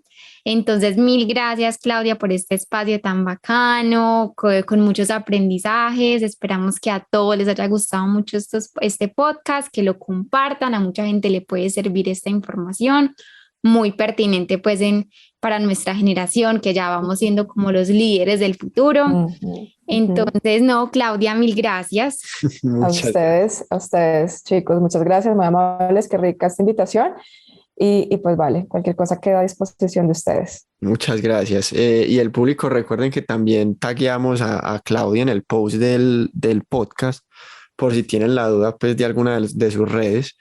Entonces, mil gracias, Claudia, por este espacio tan bacano, con muchos aprendizajes. Esperamos que a todos les haya gustado mucho este podcast, que lo compartan, a mucha gente le puede servir esta información, muy pertinente pues para nuestra generación, que ya vamos siendo como los líderes del futuro. Entonces, no, Claudia, mil gracias. A ustedes, chicos, muchas gracias, muy amables, qué rica esta invitación. Y pues vale, cualquier cosa queda a disposición de ustedes. Muchas gracias. Y el público, recuerden que también tagueamos a Claudia en el post del podcast, por si tienen la duda pues, de alguna de sus redes,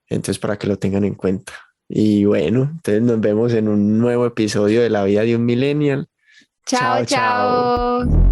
entonces para que lo tengan en cuenta. Y bueno, entonces nos vemos en un nuevo episodio de La Vida de un Millennial. Chao, chao.